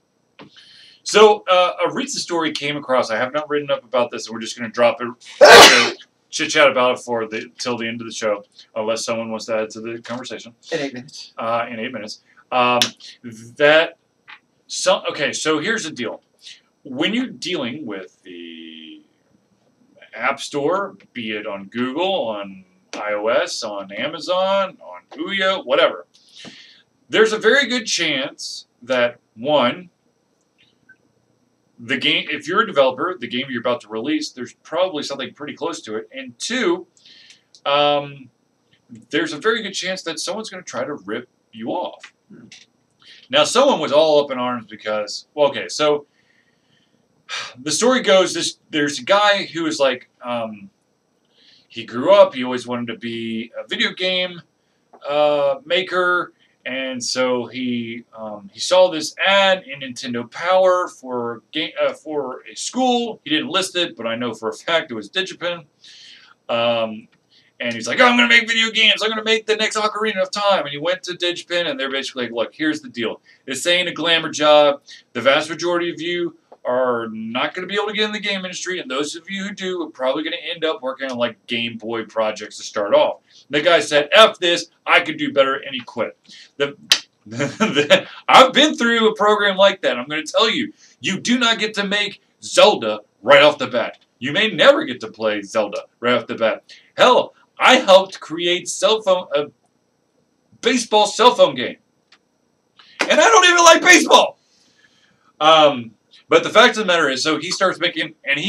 So, a recent story came across. I have not written up about this, and we're just going to drop it, chit-chat about it till the end of the show, unless someone wants to add to the conversation. In 8 minutes. In 8 minutes. Okay, so here's the deal. When you're dealing with the App Store, be it on Google, on iOS, on Amazon, on Ouya, whatever, there's a very good chance that, one, the game, if you're a developer, the game you're about to release, there's probably something pretty close to it, and two, there's a very good chance that someone's going to try to rip you off. Now, someone was all up in arms because, well, okay, so the story goes, there's a guy who is like, he grew up, he always wanted to be a video game maker, and so he saw this ad in Nintendo Power for a school. He didn't list it, but I know for a fact it was Digipin. And he's like, oh, I'm going to make video games. I'm going to make the next Ocarina of Time. And he went to Digipin, and they're basically like, look, here's the deal. This ain't a glamour job. The vast majority of you are not going to be able to get in the game industry, and those of you who do are probably going to end up working on like Game Boy projects to start off. The guy said, F this, I could do better, and he quit. I've been through a program like that. I'm going to tell you, you do not get to make Zelda right off the bat. You may never get to play Zelda right off the bat. Hell, I helped create a baseball cell phone game. And I don't even like baseball. But the fact of the matter is, so he starts making, and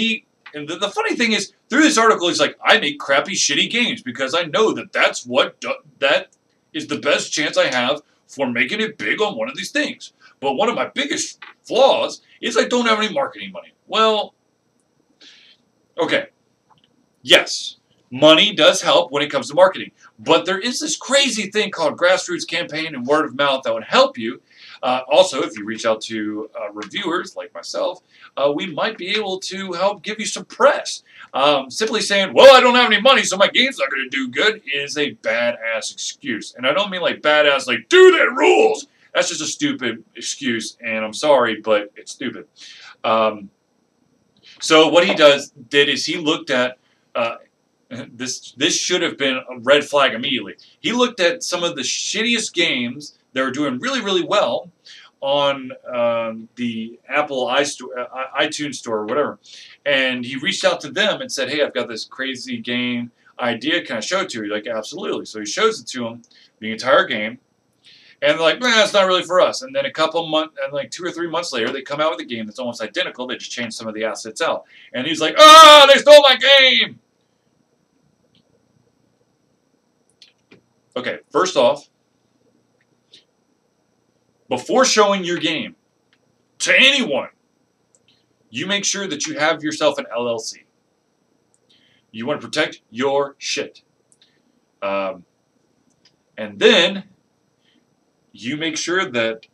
the funny thing is, through this article, he's like, I make crappy, shitty games because I know that that is the best chance I have for making it big on one of these things. But one of my biggest flaws is I don't have any marketing money. Well, okay, yes, money does help when it comes to marketing. But there is this crazy thing called grassroots campaign and word of mouth that would help you. Also, if you reach out to reviewers like myself, we might be able to help give you some press. Simply saying, well, I don't have any money, so my game's not going to do good is a badass excuse. And I don't mean like badass, like, dude, that rules. That's just a stupid excuse, and I'm sorry, but it's stupid. So what he did is he looked at, this should have been a red flag immediately. He looked at some of the shittiest games that were doing really, really well on the Apple iTunes store or whatever, and he reached out to them and said, "Hey, I've got this crazy game idea. Can I show it to you?" You're like, "Absolutely." So he shows it to him, the entire game, and they're like, "Nah, it's not really for us." And then a couple months, and like 2 or 3 months later, they come out with a game that's almost identical. They just changed some of the assets out, and he's like, "Oh, they stole my game!" Okay, first off, before showing your game to anyone, you make sure that you have yourself an LLC. You want to protect your shit. And then you make sure that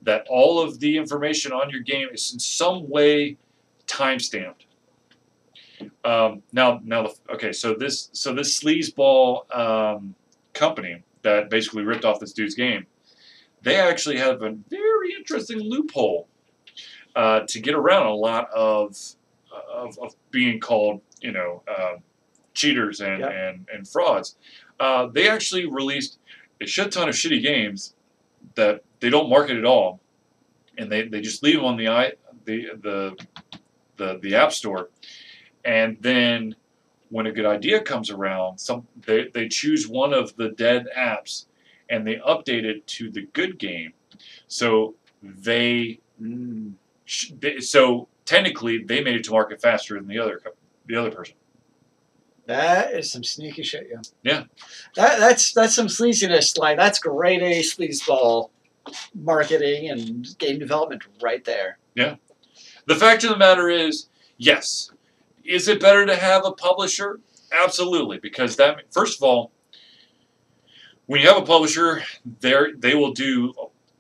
that all of the information on your game is in some way time-stamped. Okay, so this sleazeball company that basically ripped off this dude's game, they actually have a very interesting loophole to get around a lot of being called, cheaters and frauds. They actually released a shit ton of shitty games that they don't market at all, and they just leave them on the App Store. And then when a good idea comes around, they choose one of the dead apps and they update it to the good game. So so technically they made it to market faster than the other person. That is some sneaky shit, yeah. Yeah. That's some sleaziness. Like, that's grade A sleazeball marketing and game development right there. Yeah. The fact of the matter is, yes. Is it better to have a publisher? Absolutely, because first of all, when you have a publisher, they will do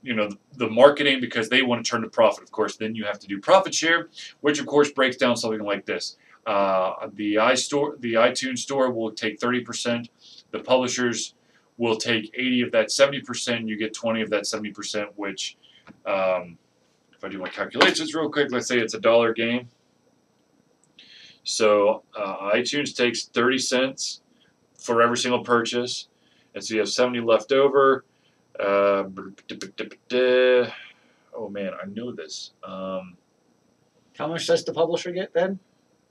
the marketing because they want to turn to profit. Of course, then you have to do profit share, which of course breaks down something like this: the iTunes store will take 30%. The publishers will take 80 of that 70%. You get 20 of that 70%. Which, if I do my calculations real quick, let's say it's $1 game. So iTunes takes 30 cents for every single purchase, and so you have 70 left over. Oh man, I know this. How much does the publisher get then?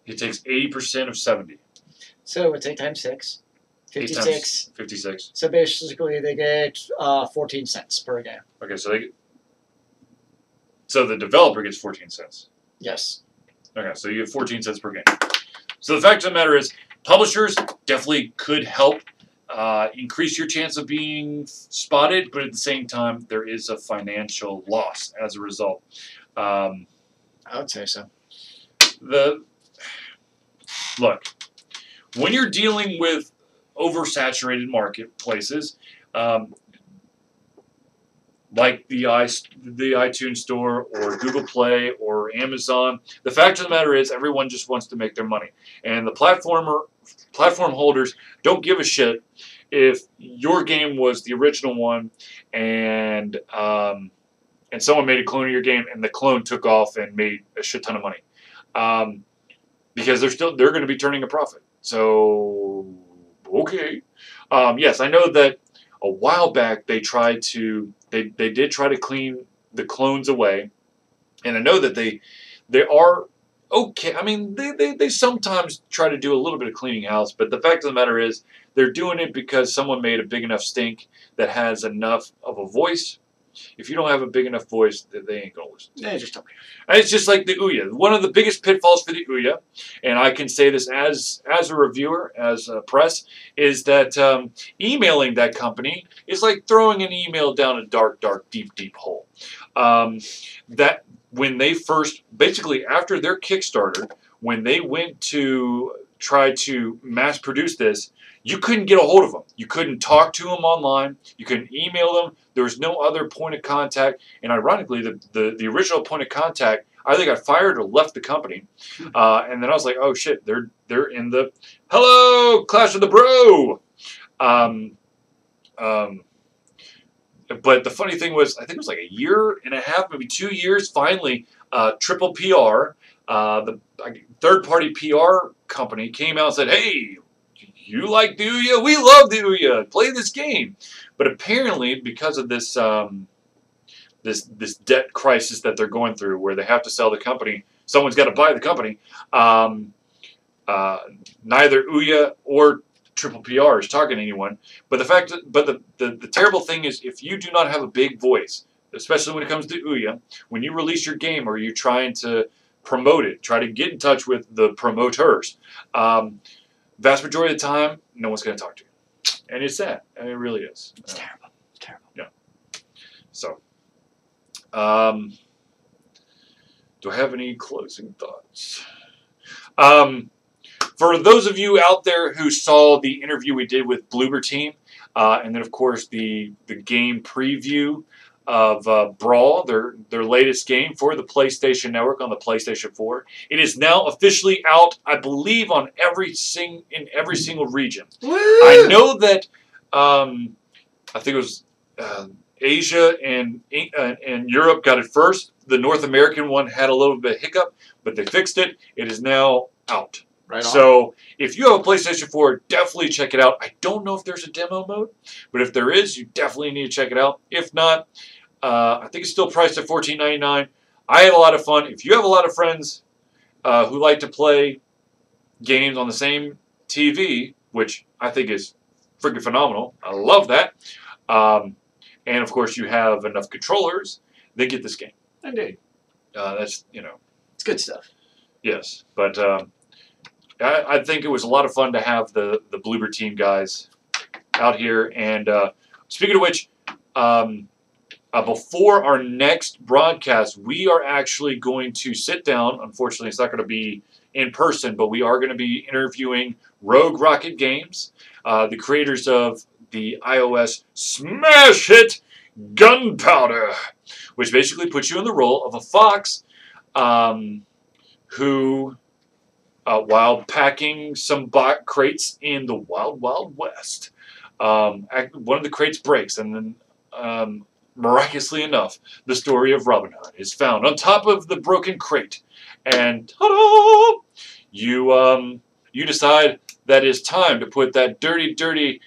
It takes 80% of 70. So it's 8 times 6. 56. 56. So basically they get 14 cents per game. Okay, so the developer gets 14 cents. Yes. Okay, so you get 14 cents per game. So the fact of the matter is, publishers definitely could help increase your chance of being spotted, but at the same time, there is a financial loss as a result. I would say so. Look, when you're dealing with oversaturated marketplaces, like the iTunes Store or Google Play or Amazon, the fact of the matter is everyone just wants to make their money. And the platform holders don't give a shit if your game was the original one and someone made a clone of your game and the clone took off and made a shit ton of money. Because they're going to be turning a profit. So, okay. Yes, I know that a while back they did try to clean the clones away, and I know that they are okay. I mean, they sometimes try to do a little bit of cleaning house, but the fact of the matter is they're doing it because someone made a big enough stink that has enough of a voice. If you don't have a big enough voice, they ain't going to listen to you. They just don't care. And it's just like the Ouya. One of the biggest pitfalls for the Ouya, and I can say this as a reviewer, as a press, is that emailing that company is like throwing an email down a dark, dark, deep, deep hole. That when they first, basically after their Kickstarter, when they went to try to mass produce this, you couldn't get a hold of them. You couldn't talk to them online. You couldn't email them. There was no other point of contact. And ironically, the original point of contact either got fired or left the company. And then I was like, oh shit, they're in the hello Clash of the Bro. But the funny thing was, I think it was like a year and a half, maybe 2 years. Finally, Triple PR, the third-party PR company, came out and said, hey, you like the Ouya? We love the Ouya. Play this game. But apparently, because of this this debt crisis that they're going through, where they have to sell the company. Someone's got to buy the company. Neither Ouya or Triple PR is targeting anyone. But the terrible thing is, if you do not have a big voice, especially when it comes to Ouya, when you release your game or you're trying to promote it, try to get in touch with the promoters, vast majority of the time, no one's going to talk to you. And it's sad. I mean, it really is. It's terrible. It's terrible. Yeah. So, do I have any closing thoughts? For those of you out there who saw the interview we did with Bloober Team, and then of course the game preview of Brawl, their latest game for the PlayStation Network on the PlayStation 4, it is now officially out, I believe, on every single region. Woo! I know that I think it was Asia and Europe got it first. The North American one had a little bit of hiccup, but they fixed it. It is now out. Right on. So if you have a PlayStation 4, definitely check it out. I don't know if there's a demo mode, but if there is, you definitely need to check it out. If not, I think it's still priced at $14.99. I had a lot of fun. If you have a lot of friends who like to play games on the same TV, which I think is freaking phenomenal, I love that. And of course, you have enough controllers, then get this game. Indeed. That's, it's good stuff. Yes, but I think it was a lot of fun to have the Bloober Team guys out here. And speaking of which, before our next broadcast, we are actually going to sit down. Unfortunately, it's not going to be in person, but we are going to be interviewing Rogue Rocket Games, the creators of the iOS smash hit Gunpowder, which basically puts you in the role of a fox who, while packing some crates in the Wild Wild West, one of the crates breaks, and then miraculously enough, the story of Robin Hood is found on top of the broken crate, and ta-da! You decide that it's time to put that dirty,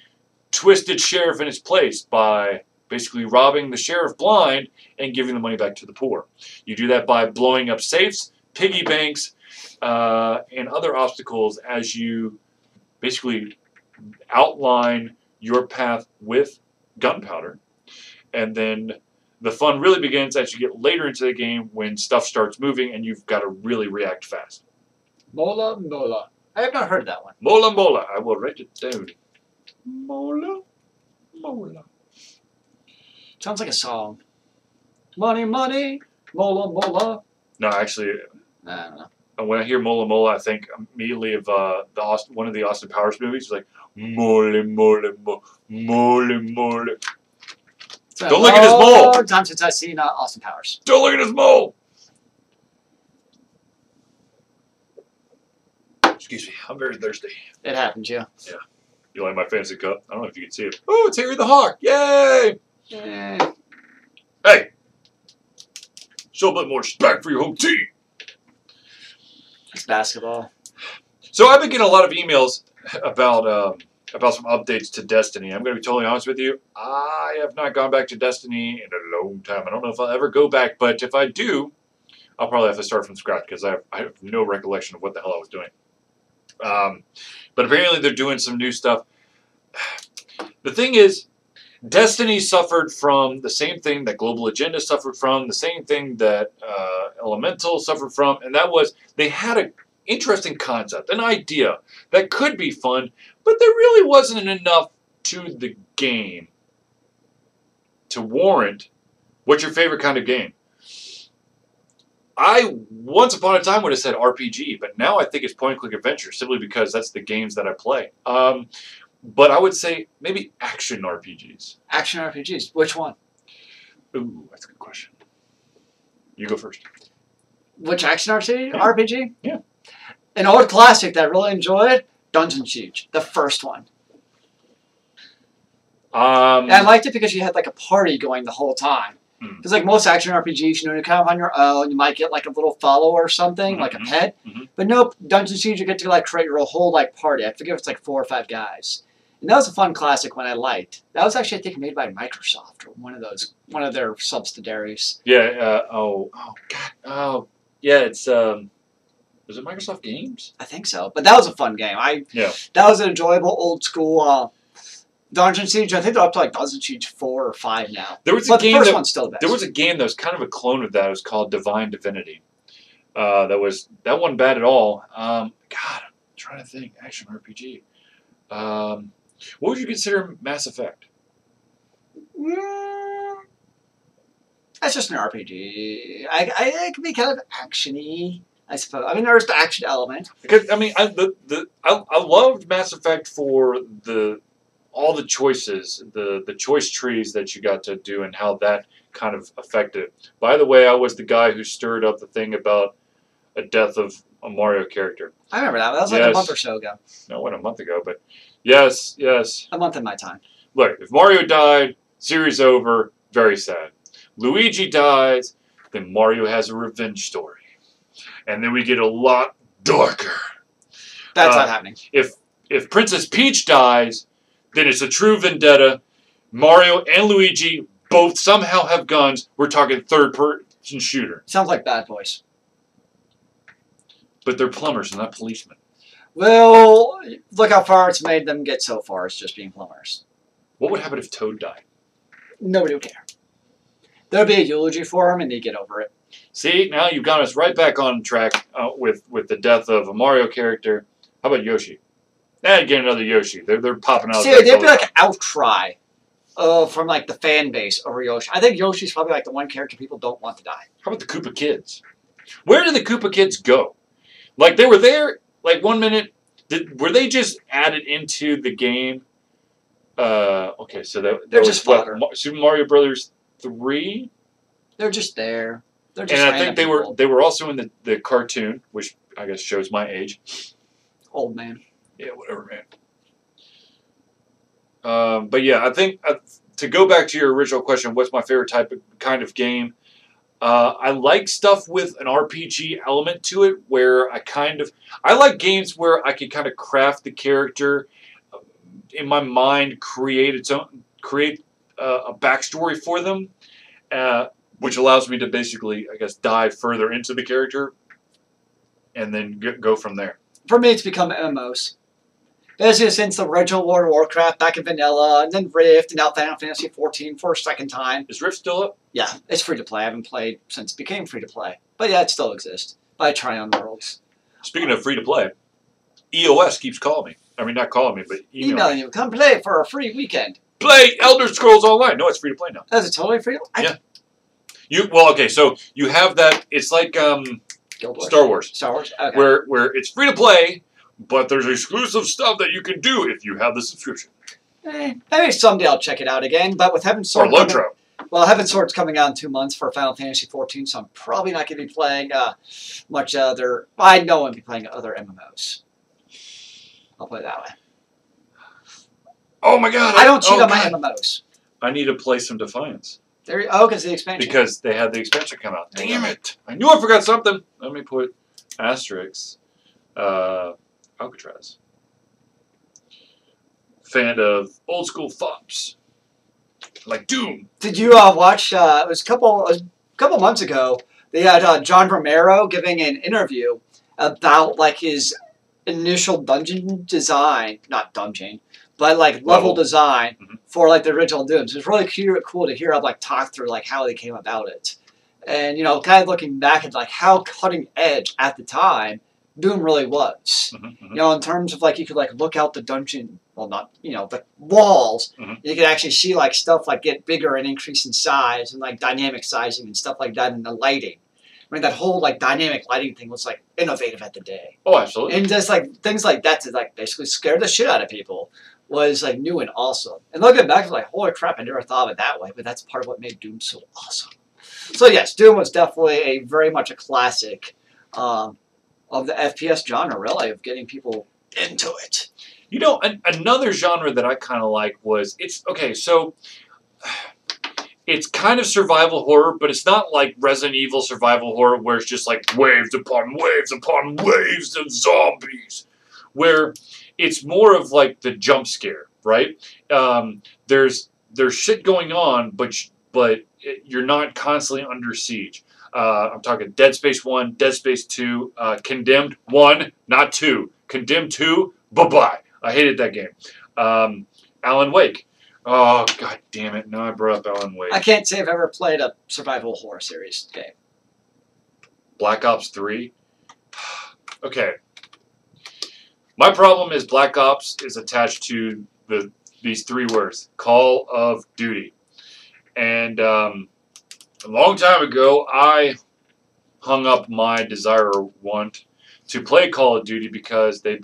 twisted sheriff in his place by basically robbing the sheriff blind and giving the money back to the poor. You do that by blowing up safes, piggy banks, and other obstacles as you basically outline your path with gunpowder. And then the fun really begins as you get later into the game when stuff starts moving and you've got to really react fast. Mola Mola. I have not heard that one. Mola Mola. I will write it down. Mola Mola. Sounds like a song. Money, money, Mola Mola. No, actually, I don't know. When I hear Mola Mola, I think immediately of one of the Austin Powers movies. It's like, mole, mole, mole, mole, mole. Don't look at his mole. Long time since I've seen Austin Powers. Don't look at his mole. Excuse me, I'm very thirsty. It happens, yeah. Yeah. You like my fancy cup? I don't know if you can see it. Oh, it's Harry the Hawk. Yay! Yeah. Hey! Show a bit more respect for your home team. It's basketball. So I've been getting a lot of emails about some updates to Destiny. I'm going to be totally honest with you. I have not gone back to Destiny in a long time. I don't know if I'll ever go back, but if I do, I'll probably have to start from scratch because I have no recollection of what the hell I was doing. But apparently they're doing some new stuff. The thing is, Destiny suffered from the same thing that Global Agenda suffered from, the same thing that Elemental suffered from, and that was they had an interesting concept, an idea that could be fun, but there really wasn't enough to the game to warrant what's your favorite kind of game. I, once upon a time, would have said RPG, but now I think it's point-and-click adventure, simply because that's the games that I play. But I would say maybe action RPGs. Action RPGs. Which one? Ooh, that's a good question. You go first. Which action RPG? Yeah. An old classic that I really enjoyed, Dungeon Siege, the first one. And I liked it because you had like a party going the whole time. Because like most action RPGs, you're kind of on your own. You might get like a little follower or something, like a pet. But nope, Dungeon Siege, you get to like create your whole like party. I forget if it's like 4 or 5 guys. And that was a fun classic one I liked. That was actually, I think, made by Microsoft or one of their subsidiaries. Yeah. Yeah. It's was it Microsoft Games? I think so. But that was a fun game. That was an enjoyable old school Dungeon Siege. I think they're up to like Dungeon Siege 4 or 5 now. There was the first one's still the best. There was a game that was kind of a clone of that. It was called Divine Divinity. That wasn't bad at all. God, I'm trying to think. Action RPG. What would you consider Mass Effect? That's just an RPG. It can be kind of actiony, I suppose. I mean, there's the action element. Because I mean, I loved Mass Effect for all the choices, the choice trees that you got to do, and how that kind of affected. By the way, I was the guy who stirred up the thing about a death of a Mario character. I remember that. That was like a month or so ago. No, it wasn't a month ago, but yes. A month in my time. Look, if Mario died, series over, very sad. Luigi dies, then Mario has a revenge story. And then we get a lot darker. That's not happening. If Princess Peach dies, then it's a true vendetta. Mario and Luigi both somehow have guns. We're talking third-person shooter. Sounds like Bad Boys. But they're plumbers, not policemen. Well, look how far it's made them get so far as just being plumbers. What would happen if Toad died? Nobody would care. There'd be a eulogy for him, and he'd get over it. See, now you've got us right back on track with the death of a Mario character. How about Yoshi? Get another Yoshi. They're popping out. See, there'd be like an outcry from like the fan base over Yoshi. I think Yoshi's probably like the one character people don't want to die. How about the Koopa Kids? Where did the Koopa Kids go? Like, they were there, like, 1 minute. Were they just added into the game? Okay, so they're just fodder. Super Mario Brothers 3? They're just there. They're just and I think they were also in the cartoon, which I guess shows my age. Old man. Yeah, whatever, man. But yeah, I think to go back to your original question, what's my favorite kind of game? I like stuff with an RPG element to it, where I like games where I can kind of craft the character in my mind, create a backstory for them, which allows me to basically, I guess, dive further into the character, and then go from there. For me, it's become MMOs. Basically, since the original World of Warcraft back in vanilla, and then Rift, and now Final Fantasy XIV for a second time. Is Rift still up? Yeah, it's free to play. I haven't played since it became free to play. But yeah, it still exists. By Tryon Worlds. Speaking of free to play, EOS keeps calling me. I mean, not calling me, but emailing you. Come play for a free weekend. Play Elder Scrolls Online. No, it's free to play now. Is it totally free to play? Yeah. Well, okay, so you have that. It's like Star Wars. Star Wars? Okay. Where it's free to play, but there's exclusive stuff that you can do if you have the subscription. Maybe someday I'll check it out again, but with Heaven Sword... Or Lotro. Well, Heaven Sword's coming out in 2 months for Final Fantasy XIV, so I'm probably not going to be playing much other... I know I'll be playing other MMOs. I'll play it that way. Oh my god! I don't cheat on my MMOs. I need to play some Defiance. Because the expansion. Because they had the expansion come out. Damn it! I knew I forgot something. Let me put asterisks. Alcatraz. Fan of old school fops. Like Doom. Did you watch, it was a couple months ago, they had John Romero giving an interview about like his initial dungeon design, not dungeon, but like level design for like the original Dooms. It was really cool to hear him like talk through like how they came about it. And, you know, kind of looking back at like how cutting edge at the time Doom really was. You know, in terms of like you could like look out the dungeon, well not, you know, the walls, you could actually see like stuff like get bigger and increase in size and like dynamic sizing and stuff like that, and the lighting. I mean, that whole like dynamic lighting thing was like innovative at the day. Oh, absolutely. And just like things like that to like basically scare the shit out of people was like new and awesome. And looking back, I was like, holy crap, I never thought of it that way. But that's part of what made Doom so awesome. So yes, Doom was definitely very much a classic of the FPS genre, really, of getting people into it. You know, another genre that I kind of like was it's kind of survival horror, but it's not like Resident Evil survival horror where it's just like waves upon waves upon waves of zombies. Where it's more of like the jump scare, right? There's shit going on, but you're not constantly under siege. I'm talking Dead Space 1, Dead Space 2, Condemned 1, not 2. Condemned 2, bye-bye. I hated that game. Alan Wake. Oh, god damn it. Now I brought up Alan Wake. I can't say I've ever played a survival horror series game. Black Ops 3. Okay. My problem is Black Ops is attached to these 3 words. Call of Duty. And a long time ago, I hung up my desire or want to play Call of Duty because they're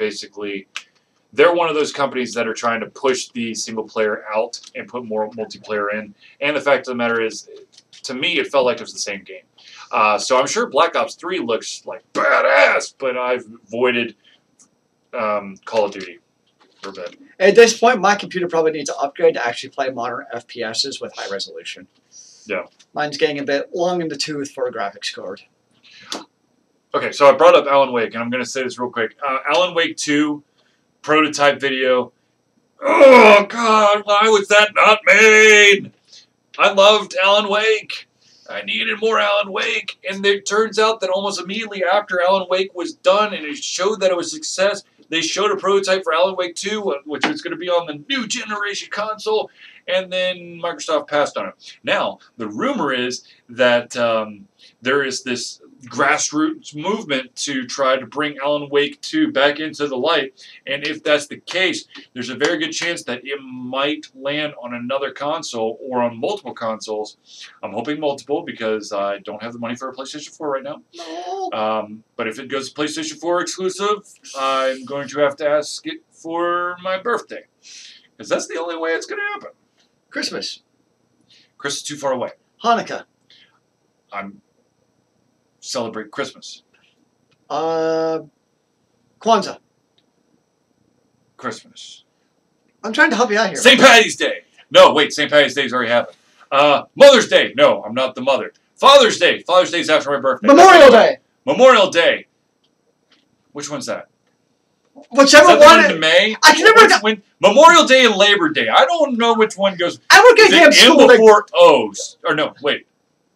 one of those companies that are trying to push the single player out and put more multiplayer in. And the fact of the matter is, to me, it felt like it was the same game. So I'm sure Black Ops 3 looks like badass, but I've avoided Call of Duty for a bit. At this point, my computer probably needs to upgrade to actually play modern FPSs with high resolution. Yeah. Mine's getting a bit long in the tooth for a graphics card. Okay, so I brought up Alan Wake, and I'm going to say this real quick. Alan Wake 2 prototype video. Oh, God, why was that not made? I loved Alan Wake. I needed more Alan Wake. And it turns out that almost immediately after Alan Wake was done and it showed that it was a success, they showed a prototype for Alan Wake 2, which was going to be on the new generation console, and then Microsoft passed on it. Now, the rumor is that there is this grassroots movement to try to bring Alan Wake 2 back into the light, and if that's the case, there's a very good chance that it might land on another console or on multiple consoles. I'm hoping multiple because I don't have the money for a PlayStation 4 right now. No. But if it goes to PlayStation 4 exclusive, I'm going to have to ask it for my birthday, because that's the only way it's going to happen. Christmas. Christmas is too far away. Hanukkah. I'm celebrate Christmas. Kwanzaa. Christmas. I'm trying to help you out here. St. Patty's Day. No, wait, St. Patty's Day's already happened. Mother's Day. No, I'm not the mother. Father's Day. Father's Day's after my birthday. Memorial Day. Memorial Day. Which one's that? Whichever is that one. In May? I can never. Memorial Day and Labor Day. I don't know which one goes. I would get damn school. M before O's. Or no, wait.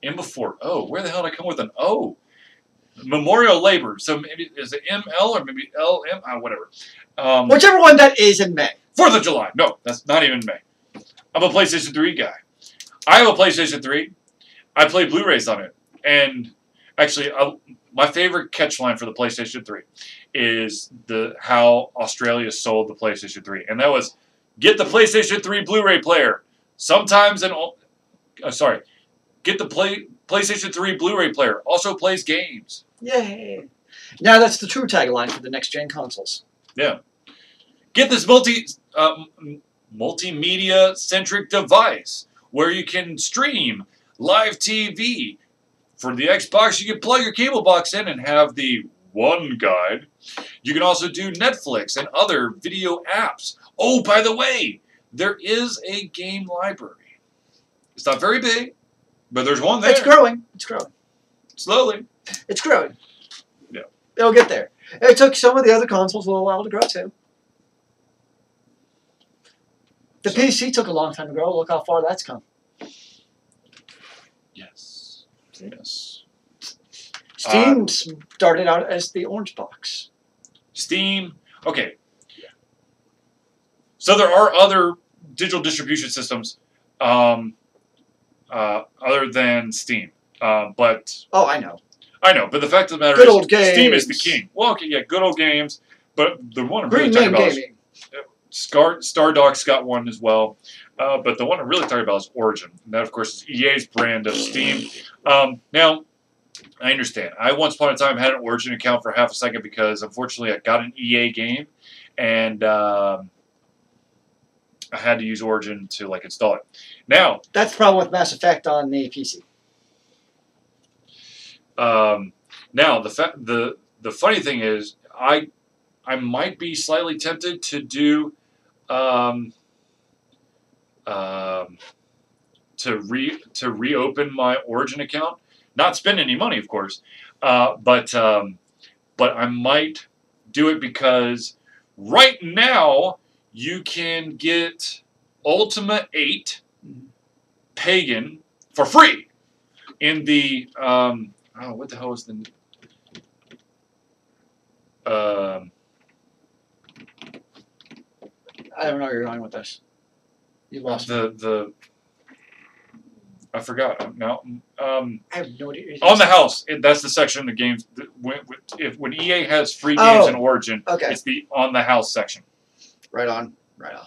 M before O. Where the hell did I come with an O? Memorial Labor. So maybe is it ML or maybe LM? Whatever. Whichever one that is in May. 4th of July. No, that's not even May. I'm a PlayStation 3 guy. I have a PlayStation 3. I play Blu-rays on it. And actually, my favorite catchline for the PlayStation 3 is how Australia sold the PlayStation 3. And that was, get the PlayStation 3 Blu-ray player. Sometimes get the PlayStation 3 Blu-ray player. Also plays games. Yay. Now that's the true tagline for the next-gen consoles. Yeah. Get this multimedia-centric device where you can stream live TV. For the Xbox, you can plug your cable box in and have the One Guide. You can also do Netflix and other video apps. Oh, by the way, there is a game library. It's not very big, but there's one there. It's growing. It's growing. Slowly. It's growing. Yeah. It'll get there. It took some of the other consoles a little while to grow, too. The PC took a long time to grow. Look how far that's come. Yes. Yes. Steam started out as the orange box. Steam. Okay. So there are other digital distribution systems other than Steam. But oh, I know. I know, but the fact of the matter good is old games. Steam is the king. Well, okay, yeah, good old games. But the one I'm really Green talking about gaming. is Stardock's got one as well. But the one I'm really talking about is Origin. And that, of course, is EA's brand of Steam. Now, I understand. I once upon a time had an Origin account for half a second because, unfortunately, I got an EA game. And I had to use Origin to, like, install it. Now... That's the problem with Mass Effect on the PC. Now, the funny thing is, I might be slightly tempted to do to reopen my Origin account, not spend any money, of course, but I might do it because right now you can get Ultima 8 Pagan for free in the what the hell is the I don't know where you're going with this. You lost the I forgot. No. I have no idea. On the house. That's the section of the games. When EA has free games in Origin, it's the on the house section. Right on. Right on.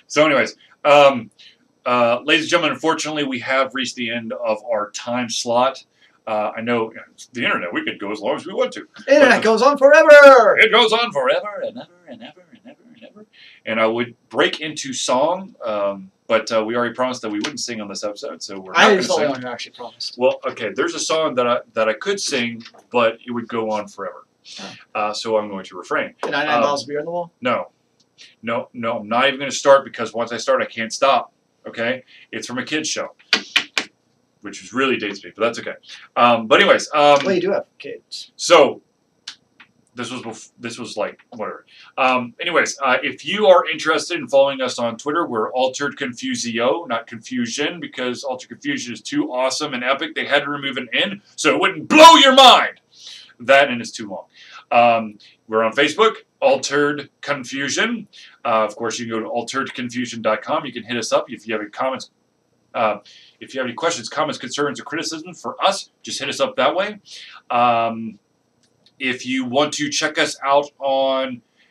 So, anyways, ladies and gentlemen, unfortunately, we have reached the end of our time slot. I know the internet, we could go as long as we want to. Internet goes on forever. It goes on forever and ever and ever and ever and ever. And I would break into song, but we already promised that we wouldn't sing on this episode, so we're not going to sing. I was the only one who actually promised. Well, okay, there's a song that I could sing, but it would go on forever. Oh. So I'm going to refrain. Can I 9 bottles of beer on the wall? No. No, I'm not even going to start because once I start, I can't stop. Okay? It's from a kid's show, which really dates me, but that's okay. But anyways. Well, you do have kids. So, this was like, whatever. Anyways, if you are interested in following us on Twitter, we're Altered Confusio, not Confusion, because Altered Confusion is too awesome and epic. They had to remove an N so it wouldn't blow your mind. That and it's too long. We're on Facebook, Altered Confusion. Of course, you can go to alteredconfusion.com. You can hit us up if you have any comments. If you have any questions, comments, concerns, or criticisms for us, just hit us up that way. If you want to check us out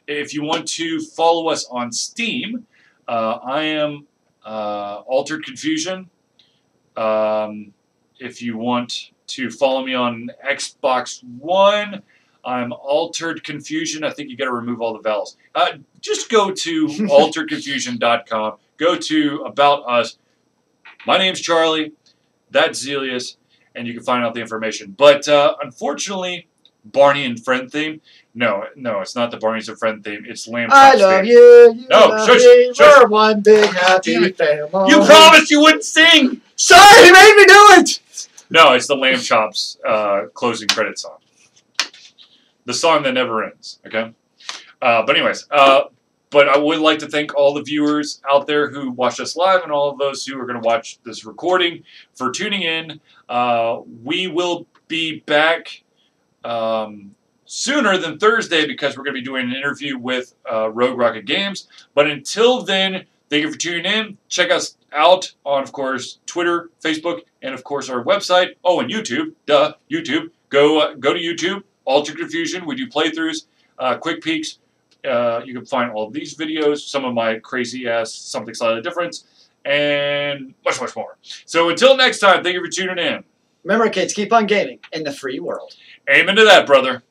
if you want to follow us on Steam, I am Altered Confusion. If you want to follow me on Xbox One, I'm Altered Confusion. I think you got to remove all the vowels. Just go to alteredconfusion.com. Go to About Us. My name's Charlie. That's Zealeus, and you can find out the information. But unfortunately, Barney and Friend theme. No, it's not the Barney's and Friend theme. It's Lamb Chop's theme. I love you. No, shush. We're one big happy family. You promised you wouldn't sing. Sorry, you made me do it. No, it's the Lamb Chop's closing credit song. The song that never ends. Okay. But anyways, but I would like to thank all the viewers out there who watched us live and all of those who are going to watch this recording for tuning in. We will be back sooner than Thursday because we're going to be doing an interview with Rogue Rocket Games. But until then, thank you for tuning in. Check us out on, of course, Twitter, Facebook, and, of course, our website. Oh, and YouTube. Duh, YouTube. Go to YouTube, Altered Confusion. We do playthroughs, quick peeks. You can find all of these videos, some of my crazy-ass something slightly different, and much, much more. So until next time, thank you for tuning in. Remember, kids, keep on gaming in the free world. Amen to that, brother.